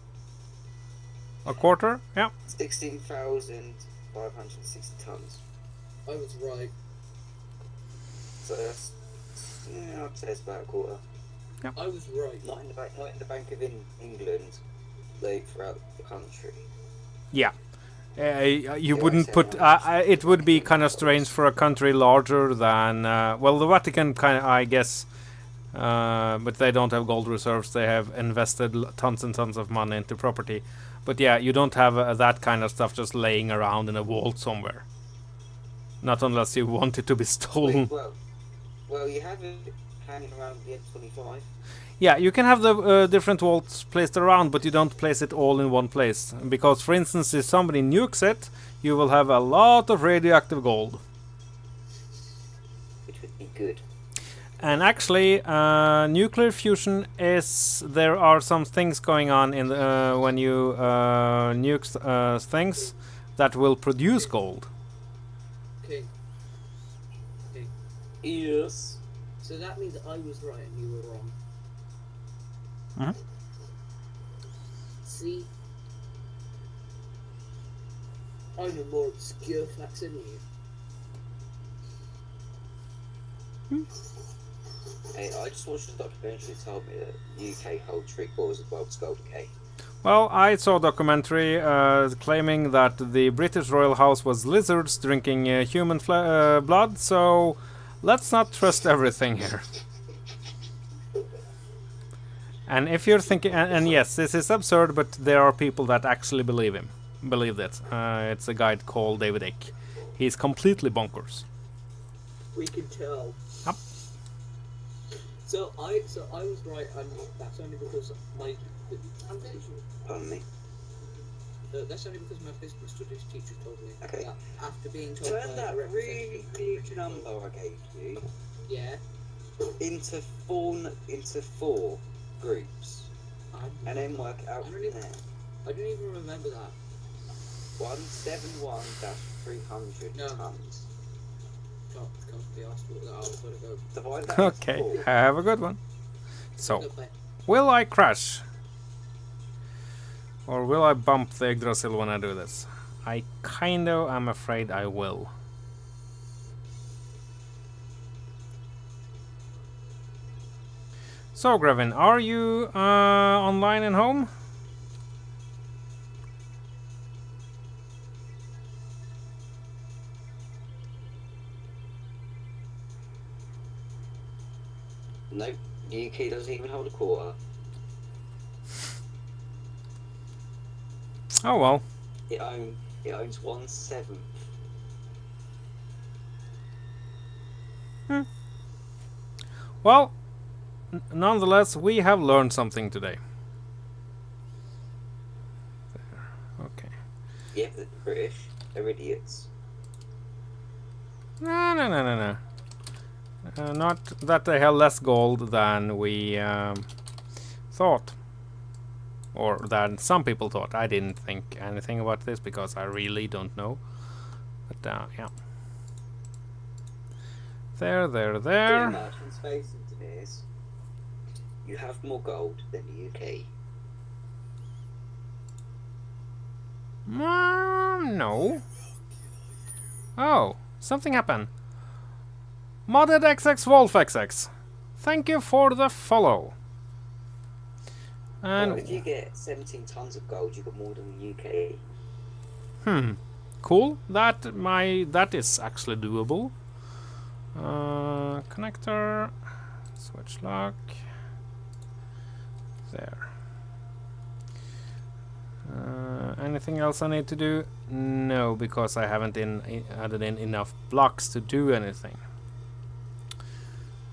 A quarter? Yeah. 16,560 tons. I was right. So that's, yeah, I'd say it's about a quarter. I was right. Not in the Bank of England, like throughout the country. Yeah. You Yeah, wouldn't put. It would be kind of strange for a country larger than. Well, the Vatican kind of, I guess. But they don't have gold reserves. They have invested tons and tons of money into property. But yeah, you don't have that kind of stuff just laying around in a vault somewhere. Not unless you want it to be stolen. Well, you have it hanging around the M25. Yeah, you can have the different vaults placed around, but you don't place it all in one place. Because, for instance, if somebody nukes it, you will have a lot of radioactive gold. Which would be good. And actually, nuclear fusion is... There are some things going on in the, when you nuke things that will produce gold. King. Yes. So that means I was right and you were wrong. Mhm. See? I know more obscure facts than you. Hey, I just watched a documentary that told me that UK holds 3/4 of the world's gold. Okay. Well, I saw a documentary claiming that the British royal house was lizards drinking human blood, so let's not trust everything here. And if you're thinking, and yes, this is absurd, but there are people that actually believe it. It's a guy called David Icke. He's completely bonkers. We can tell. Yep. So I was right, and that's only because my Pardon me. that's only because my business studies teacher told me Okay. that after being told Turn by that a really representative big number I gave you yeah, into four groups, and then work it out from there. I don't even remember that. 171-300 No. tons. Can't be asked for that. I was gonna go. Divide that into Okay, 4. have a good one. So, No, but will I crash? Or will I bump the Yggdrasil when I do this? I kinda am afraid I will. So, Grevin, are you online and home? Nope, the UK doesn't even hold a quarter. Oh well. It owns It owns 1/7. Well, nonetheless, we have learned something today. There. Okay. Yeah, the British, they're idiots. No, no, no, no, no. Not that they have less gold than we thought. Or than some people thought. I didn't think anything about this because I really don't know. But yeah. There. Pretty much, in Space Engineers, you have more gold than the UK. No. Oh, something happened. Modded XX Wolf XX. Thank you for the follow. And Well, if you get 17 tons of gold, you got more than the UK. Cool. That is actually doable. Connector, switch lock. There. Anything else I need to do? No, because I haven't added in enough blocks to do anything.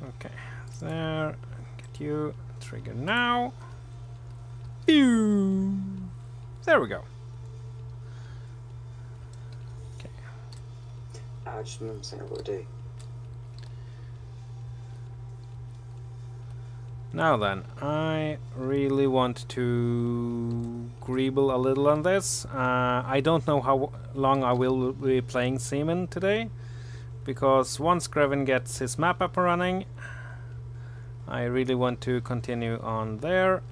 Okay, there. Get you. Trigger now. Pew! There we go. Okay. I just remember saying what to do. Now then, I really want to greeble a little on this. I don't know how long I will be playing SEAMIN today, because once Grevin gets his map up and running, I really want to continue on there.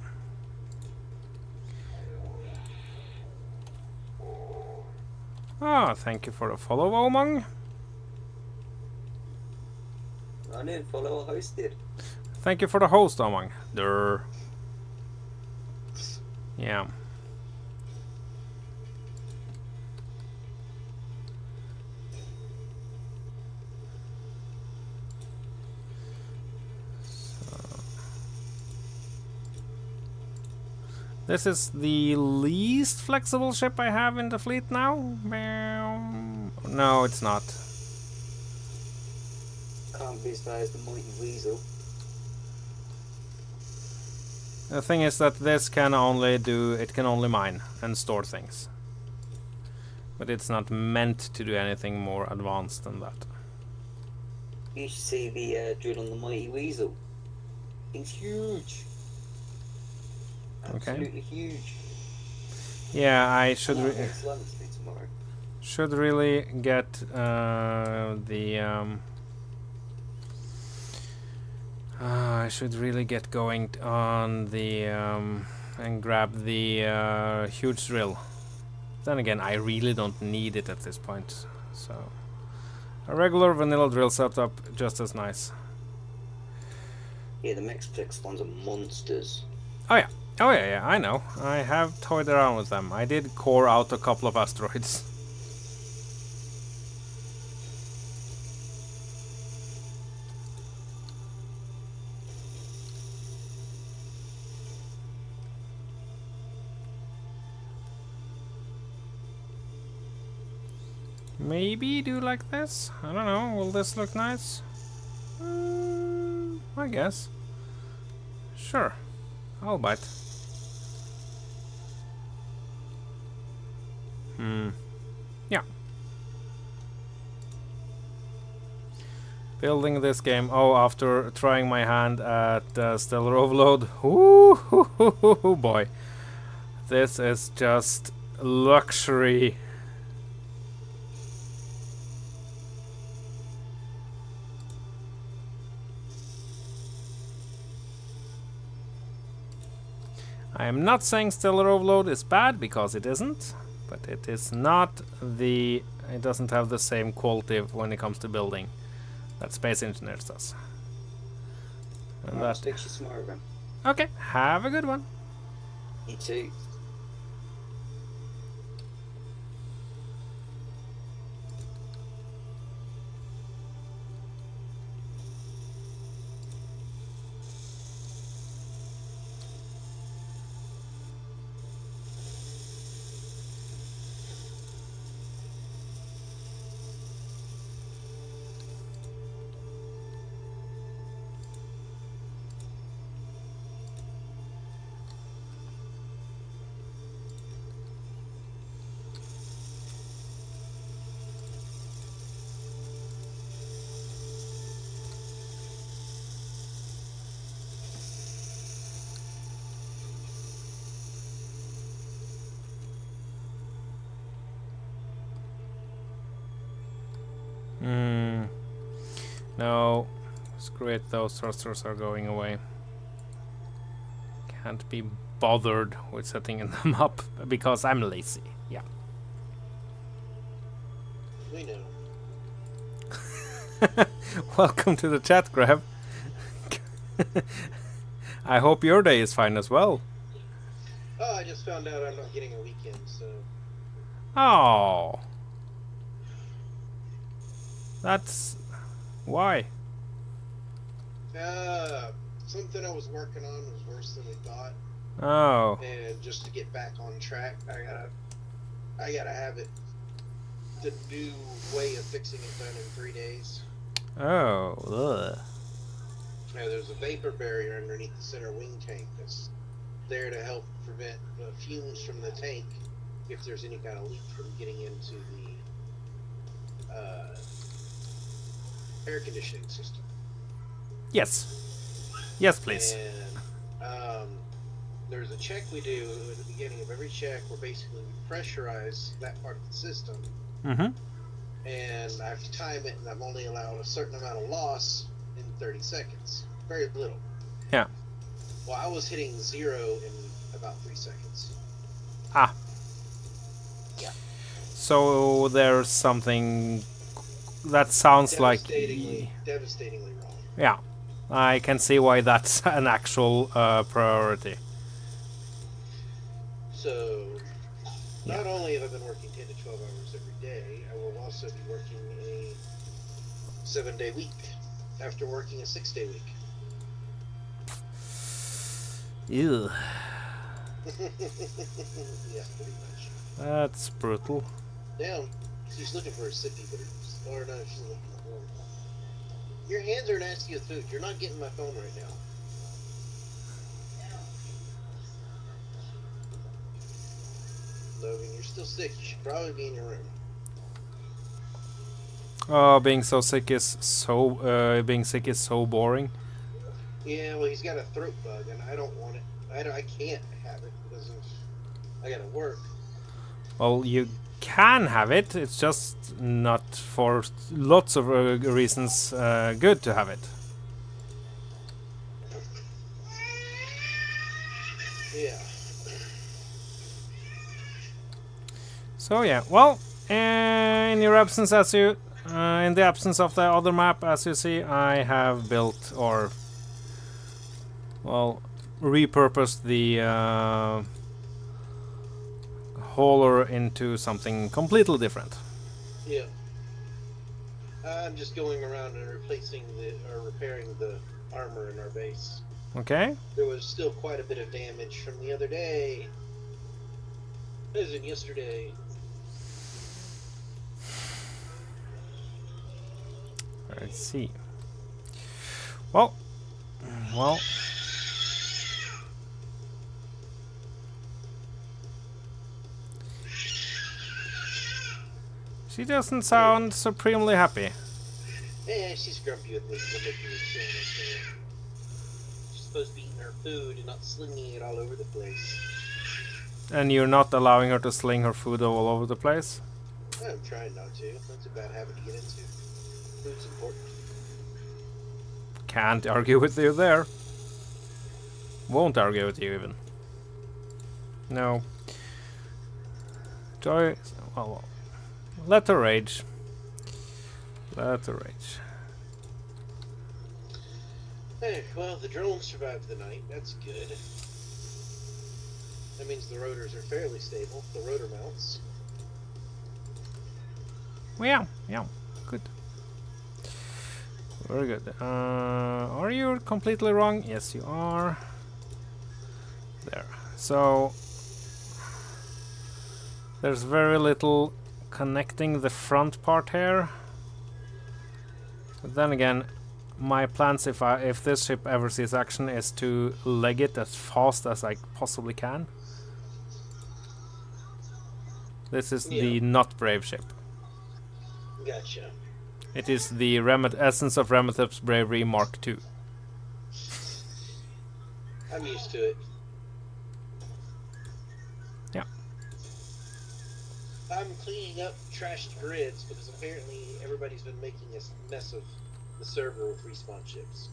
Ah, thank you for the follow, Omang. I didn't follow, I hosted. Thank you for the host, Omang. Durr. Yeah. This is the least flexible ship I have in the fleet now. No, it's not. Can't be as bad as the Mighty Weasel. The thing is that this can only mine and store things. But it's not meant to do anything more advanced than that. You should see the drill on the Mighty Weasel. It's huge. Okay. Absolutely huge. Yeah, I should It's lunch tomorrow. should really get I should really get going on the and grab the huge drill. Then again, I really don't need it at this point, so a regular vanilla drill setup just as nice. Yeah, the Mexplex ones are monsters. Oh yeah, I know. I have toyed around with them. I did core out a couple of asteroids. Maybe do like this? I don't know. Will this look nice? I guess. Sure. I'll bite. Yeah. Building this game. Oh, after trying my hand at Stellar Overload. Ooh, boy. This is just luxury. I am not saying Stellar Overload is bad, because it isn't, but it is not the... it doesn't have the same quality when it comes to building that Space Engineers does. And I'll speak to you tomorrow then. Okay, have a good one. You too. Great, those thrusters are going away. Can't be bothered with setting them up because I'm lazy. Yeah. We know. Welcome to the chat, Grab. I hope your day is fine as well. Oh, I just found out I'm not getting a weekend, so... Oh. That's... why? Something I was working on was worse than we thought, Oh. and just to get back on track, I gotta have it, the new way of fixing it done in 3 days. Oh. Ugh. Now, there's a vapor barrier underneath the center wing tank that's there to help prevent the fumes from the tank if there's any kind of leak from getting into the air conditioning system. Yes. Yes, please. And there's a check we do at the beginning of every check where basically we pressurize that part of the system, Mm-hmm. and I have to time it, and I'm only allowed a certain amount of loss in 30 seconds. Very little. Yeah. Well, I was hitting 0 in about 3 seconds. Ah. Yeah. So there's something that sounds like... Devastatingly wrong. Yeah. I can see why that's an actual priority. So, not only have I been working 10 to 12 hours every day, I will also be working a 7-day week after working a 6-day week. Ew. Yeah, pretty much. That's brutal. Now, she's looking for a sippy, but or no, she's looking for a phone. Your hands are nasty with food. You're not getting my phone right now. Logan, you're still sick. You should probably be in your room. Oh, being sick is so boring. Yeah, well, he's got a throat bug, and I don't want it. I can't have it because I gotta work. Well, you can have it. It's just not for lots of reasons good to have it. Yeah. So yeah, well, in your absence, in the absence of the other map, as you see, I have built or, well, repurposed the hauler into something completely different. Yeah. I'm just going around and repairing the armor in our base. Okay. There was still quite a bit of damage from the other day. As in yesterday. Let's see. Well. She doesn't sound supremely happy. Yeah, she's grumpy with me because I'm making her chill. She's supposed to be eating her food and not slinging it all over the place. And you're not allowing her to sling her food all over the place? I'm trying not to. That's a bad habit to get into. Food's important. Can't argue with you there. Won't argue with you even. No. Joy. Well, let her rage. Let her rage. Hey, well, the drone survived the night. That's good. That means the rotors are fairly stable. The rotor mounts. Yeah, good. Very good. Are you completely wrong? Yes, you are. There. So there's very little connecting the front part here. But then again, my plans, if this ship ever sees action, is to leg it as fast as I possibly can. This is the not brave ship. Gotcha. It is the essence of Remethep's bravery Mark II. I'm used to it. Yeah. I'm cleaning up trashed grids because apparently everybody's been making a mess of the server with respawn ships.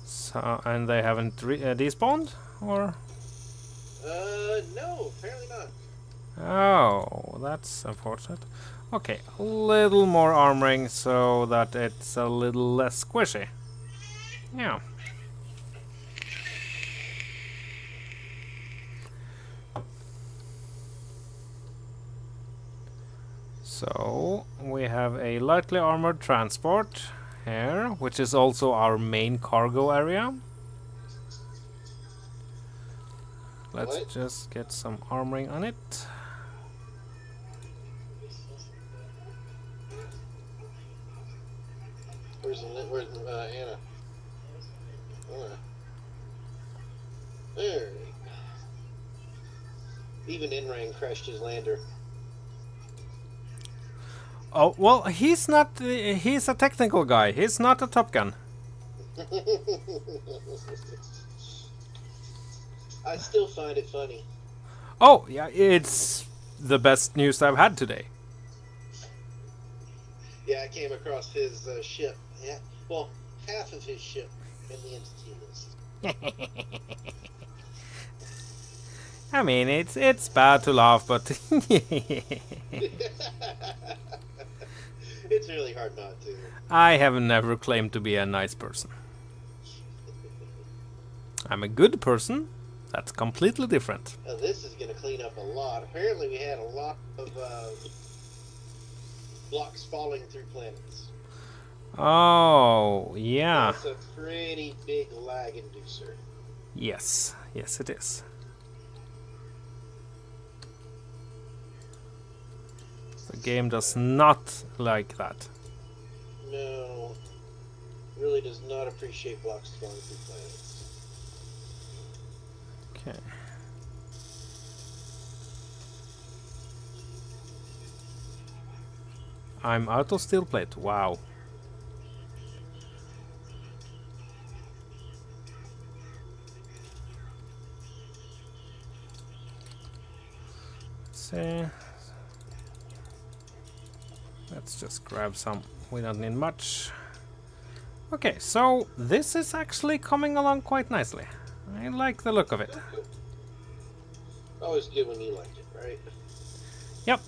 So, and they haven't despawned, or? No, apparently not. Oh, that's unfortunate. Okay, a little more armoring so that it's a little less squishy. Yeah. So, we have a lightly armored transport here, which is also our main cargo area. Let's What? just get some armoring on it. Where's Anna? There. Even Inrang crashed his lander. Oh, well, he's not. He's a technical guy. He's not a Top Gun. I still find it funny. Oh, yeah, it's the best news I've had today. Yeah, I came across his ship. Yeah, well, half of his ship in the entity list. I mean, it's bad to laugh, but It's really hard not to. I have never claimed to be a nice person. I'm a good person. That's completely different. Now, this is going to clean up a lot. Apparently, we had a lot of blocks falling through planets. Oh, yeah. That's a pretty big lag inducer. Yes, yes, it is. The game does not like that. No, really does not appreciate blocks falling through planets. Okay. I'm out of steel plate. Wow. Let's see. Let's just grab some. We don't need much. Okay, so this is actually coming along quite nicely. I like the look of it. Good. Always good when you like it, right? Yep.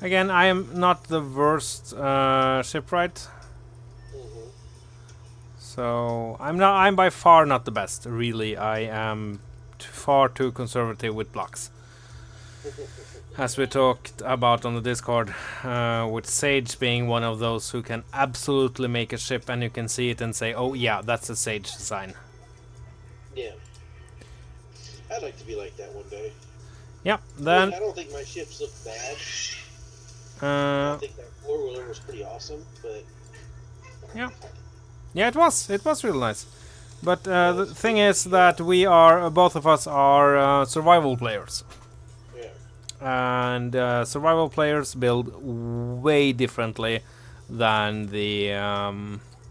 Again, I am not the worst shipwright, Mm-hmm. so I'm by far not the best. Really, I am far too conservative with blocks. As we talked about on the Discord, with Sage being one of those who can absolutely make a ship and you can see it and say, oh yeah, that's a Sage design. Yeah. I'd like to be like that one day. Yep, then... I don't think my ships look bad. I think that four-wheeler was pretty awesome, but... Yeah. Yeah, it was real nice. But the thing is that we are, both of us are survival players. And survival players build way differently than the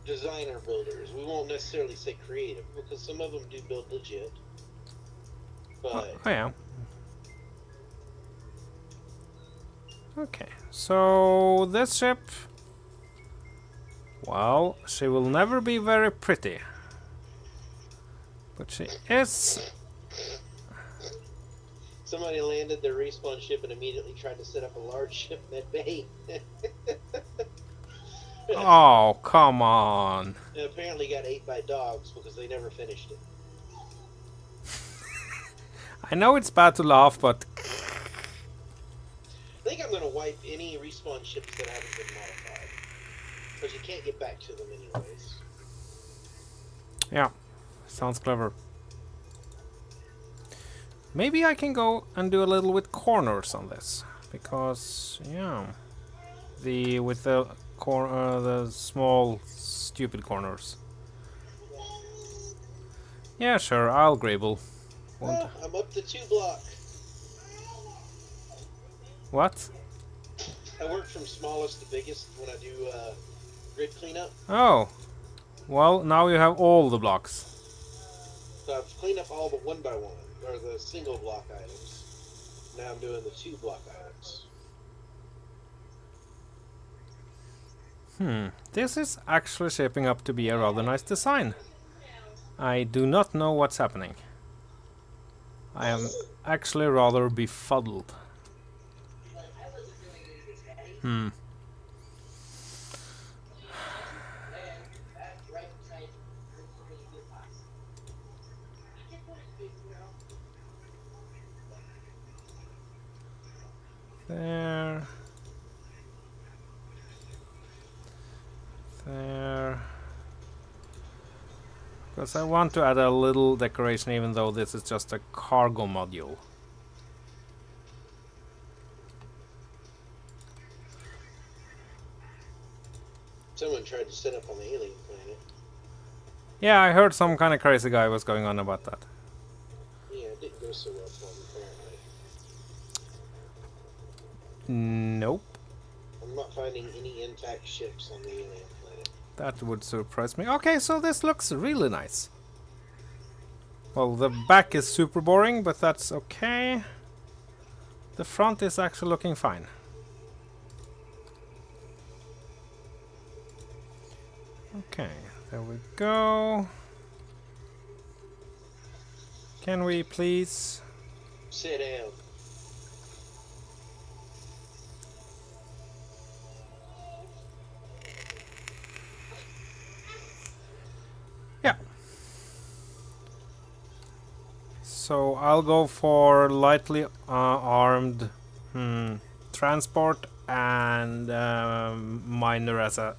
designer builders. We won't necessarily say creative, because some of them do build legit. But oh yeah. Okay, so this ship, well, she will never be very pretty, but she is. somebody landed their respawn ship and immediately tried to set up a large ship med bay. Oh, come on. And apparently got ate by dogs because they never finished it. I know it's bad to laugh, but I think I'm going to wipe any respawn ships that haven't been modified. Because you can't get back to them anyways. yeah, sounds clever. Maybe I can go and do a little with corners on this, because yeah, with the small stupid corners. Yeah, sure, I'll grable. Well, I'm up to 2 block. What? I work from smallest to biggest when I do grid cleanup. Oh, well, now you have all the blocks. So I've cleaned up all the 1x1, or the single block items. Now I'm doing the 2 block items. This is actually shaping up to be a rather nice design. I do not know what's happening. I am actually rather befuddled. There. There. Because I want to add a little decoration even though this is just a cargo module. Someone tried to set up on the alien planet. Yeah, I heard some kind of crazy guy was going on about that. Yeah, it didn't go so well for him, apparently. Nope. I'm not finding any intact ships on the alien planet. That would surprise me. Okay, so this looks really nice. Well, the back is super boring, but that's okay. The front is actually looking fine. Okay, there we go. Can we please... Sit down. Yeah. So I'll go for lightly armed transport and miner as a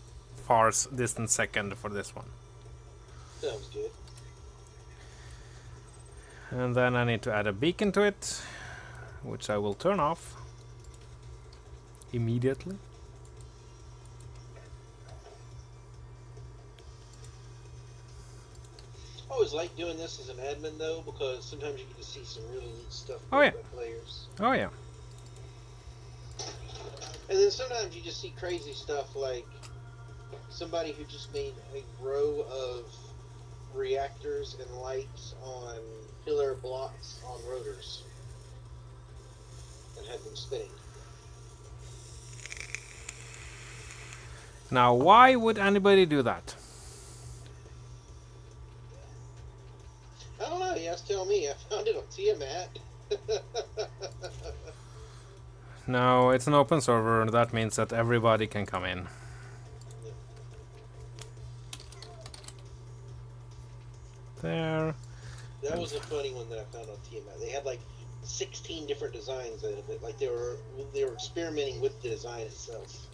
far distant second for this one. Sounds good. And then I need to add a beacon to it, which I will turn off immediately. I always like doing this as an admin though, because sometimes you get to see some really neat stuff Oh, yeah. by players. Oh yeah. And then sometimes you just see crazy stuff like somebody who just made a row of reactors and lights on pillar blocks on rotors and had them spinning. Now, why would anybody do that? I don't know, you have to tell me. I found it on Tiamat. No, it's an open server, and that means that everybody can come in. There. That was a funny one that I found on Tiamat. They had like 16 different designs out of it. Like they were experimenting with the design itself.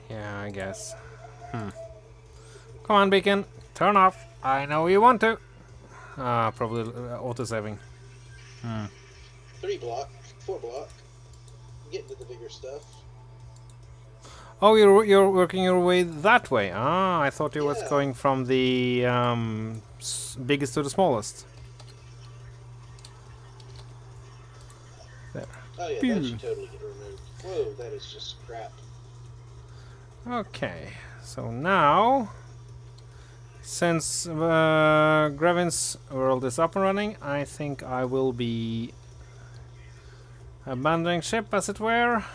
Yeah, I guess. Come on, beacon. Turn off. I know you want to. Probably auto-saving. 3 block, 4 block. Getting to the bigger stuff. Oh, you're working your way that way. Ah, I thought you was Yeah. going from the biggest to the smallest. There. Oh yeah, Pew. that should totally get removed. Whoa, that is just crap. Okay, so now, since Grevin's world is up and running, I think I will be abandoning ship, as it were.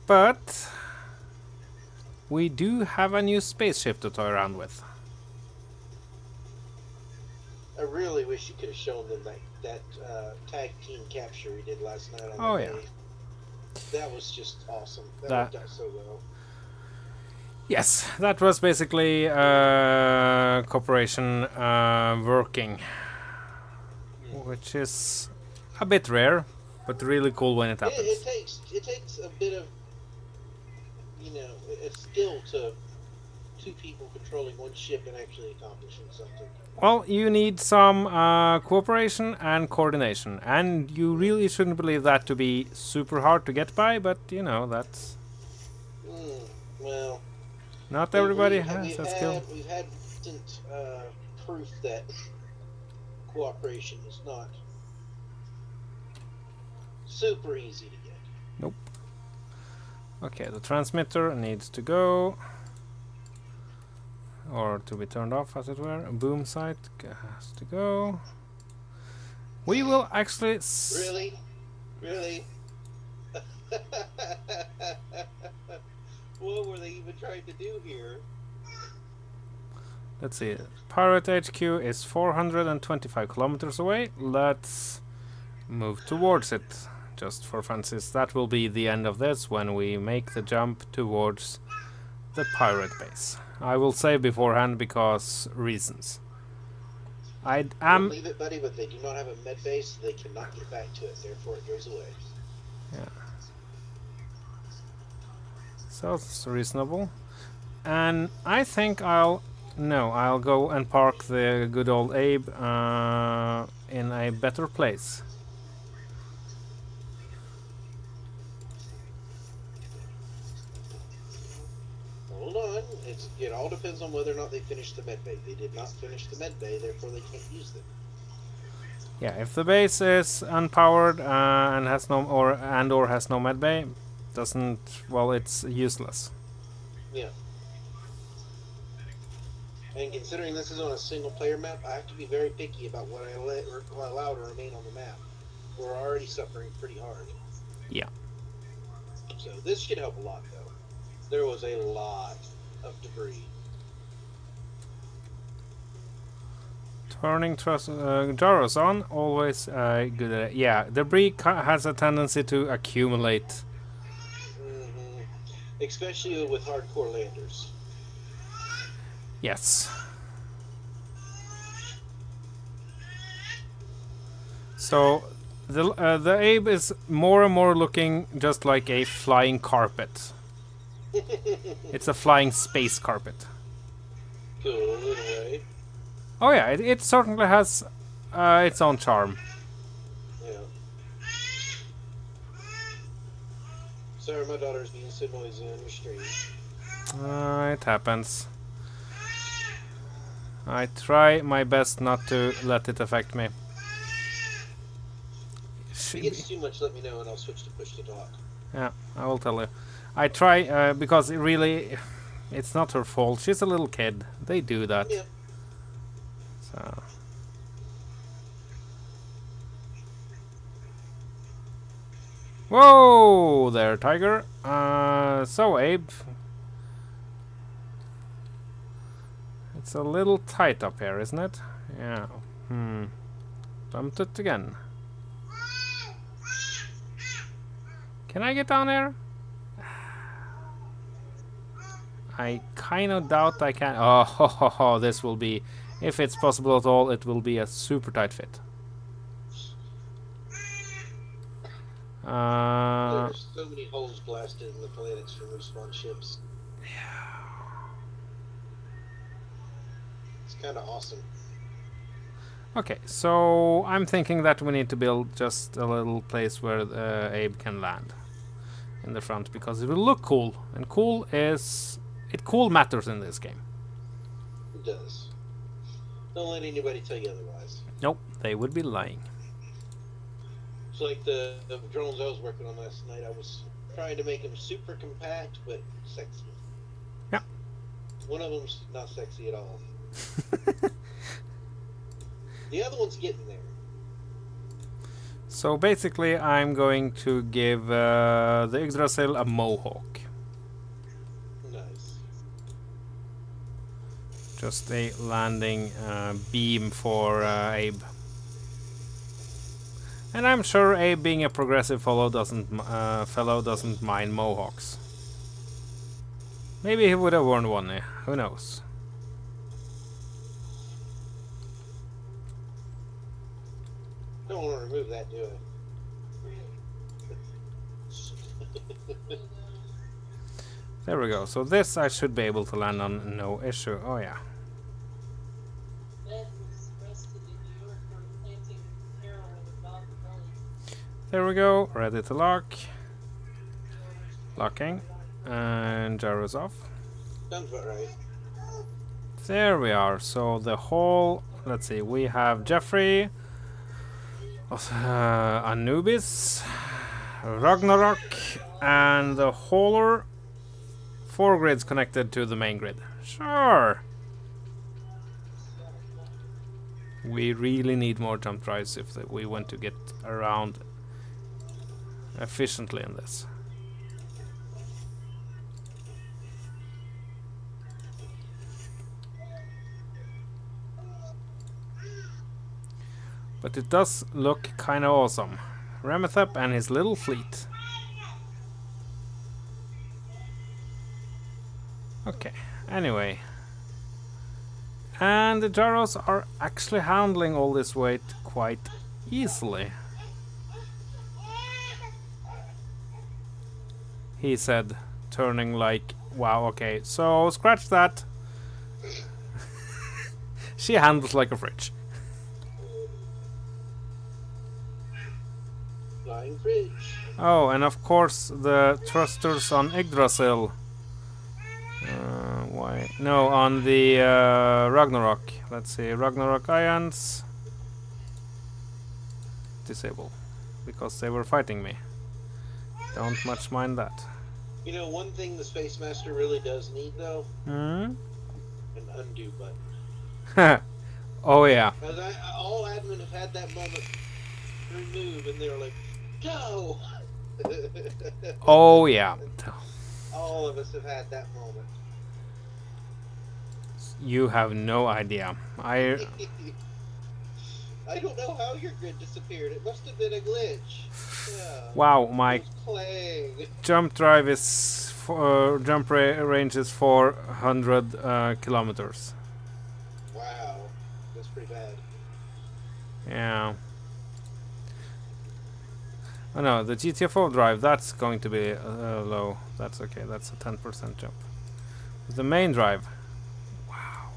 But we do have a new spaceship to toy around with. I really wish you could have shown them that tag team capture we did last night on Oh, the yeah. day. That was just awesome. That That- worked out so well. Yes, that was basically cooperation working, which is a bit rare, but really cool when it happens. It takes a bit of a skill to 2 people controlling one ship and actually accomplishing something. Well, you need some cooperation and coordination, and you really shouldn't believe that to be super hard to get by, but you know, that's Well, not everybody has we've that had, skill. We've had instant proof that cooperation is not super easy to get. Nope. Okay, the transmitter needs to go, or to be turned off, as it were. Boom sight has to go. We will actually. Really? Really? What were they even trying to do here? Let's see. Pirate HQ is 425 kilometers away. Let's move towards it. Just for fancies, that will be the end of this when we make the jump towards the pirate base. I will say beforehand because reasons. I am. Leave it, buddy, but they do not have a med base, so they cannot get back to it. Therefore, it goes away. Yeah. So it's reasonable. And I think I'll go and park the good old Abe in a better place. Hold on. It all depends on whether or not they finish the med bay. They did not finish the med bay, therefore they can't use them. Yeah, if the base is unpowered and has no or has no med bay, it's useless. Yeah. And considering this is on a single player map, I have to be very picky about what I allow to remain on the map. We're already suffering pretty hard. Yeah. So this should help a lot, though. There was a lot of debris. Turning gyros on, always a good idea. Yeah, debris has a tendency to accumulate. Mm-hmm. Especially with hardcore landers. Yes. So the Abe is more and more looking just like a flying carpet. It's a flying space carpet. Cool, in a way. Oh yeah, it certainly has its own charm. Yeah. Sorry, my daughter's being so noisy on your stream. It happens. I try my best not to let it affect me. If it gets too much, let me know and I'll switch to push to talk. Yeah, I will tell you. I try because it's not her fault. She's a little kid. They do that. Yeah. So. Whoa there, Tiger. So Abe, it's a little tight up here, isn't it? Yeah. Bumped it again. Can I get down there? I kind of doubt I can. Oh, this will be, if it's possible at all, it will be a super tight fit. There's so many holes blasted in the planets from respawn ships. Yeah. It's kind of awesome. Okay, so I'm thinking that we need to build just a little place where Abe can land in the front because it will look cool, and cool matters in this game. It does. Don't let anybody tell you otherwise. Nope, they would be lying. It's like the drones I was working on last night. I was trying to make them super compact but sexy. Yeah. One of them's not sexy at all. The other one's getting there. So basically, I'm going to give the Yggdrasil a mohawk. Nice. Just a landing beam for Abe. And I'm sure Abe, being a progressive fellow, doesn't mind mohawks. Maybe he would have worn one. Who knows? Don't want to remove that, do I? There we go. So this I should be able to land on, no issue. Oh yeah. There we go. Ready to lock. Locking. And gyros off. Sounds about right. There we are. So the whole... Let's see. We have Jeffrey. Anubis. Ragnarok. And the Hauler. 4 grids connected to the main grid. Sure. We really need more jump drives if we want to get around efficiently in this. But it does look kind of awesome. Remethep and his little fleet. Okay, anyway. And the gyros are actually handling all this weight quite easily. He said, turning like, wow, okay, so scratch that. She handles like a fridge. Flying fridge. Oh, and of course the thrusters on Yggdrasil. Why? No, on the Ragnarok. Let's see, Ragnarok Ions. Disable. Because they were fighting me. Don't much mind that. You know, one thing the Space Master really does need, though? Hmm? An undo button. Oh yeah. Because all admin have had that moment remove, and they were like, go! Oh yeah. All of us have had that moment. You have no idea. I don't know how your grid disappeared. It must have been a glitch. Yeah. Wow, my It was playing. jump drive is range is 400 kilometers. Wow. That's pretty bad. Yeah. Oh no, the GTFO drive, that's going to be low. That's okay, that's a 10% jump. The main drive. Wow.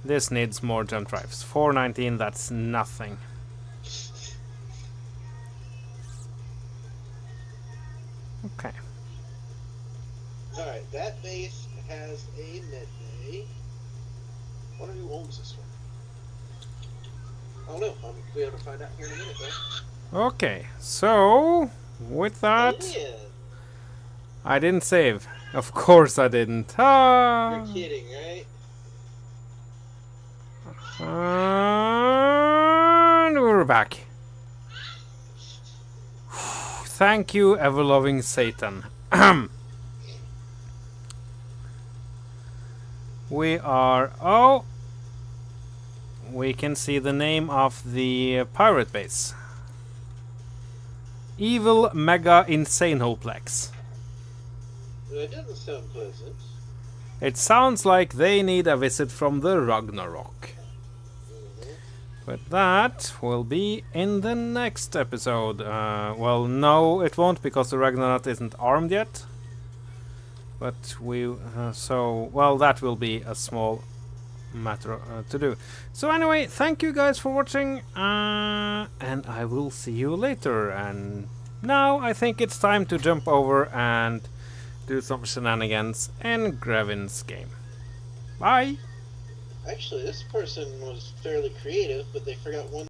This needs more jump drives. 419, that's nothing. Okay. Alright, that base has a midday. I wonder who owns this one. I don't know. I'll be able to find out here in a minute, though. Okay, so with that, Yeah. I didn't save. Of course I didn't. Ah. You're kidding, right? And we're back. Thank you, ever-loving Satan. We are... Oh! We can see the name of the pirate base. Evil Mega Insanehoplex. That doesn't sound pleasant. It sounds like they need a visit from the Ragnarok. But that will be in the next episode. Well, no, it won't, because the Ragnarok isn't armed yet. But we... well, that will be a small matter to do. So anyway, thank you guys for watching. And I will see you later. And now I think it's time to jump over and do some shenanigans in Grevin's game. Bye! Actually, this person was fairly creative, but they forgot one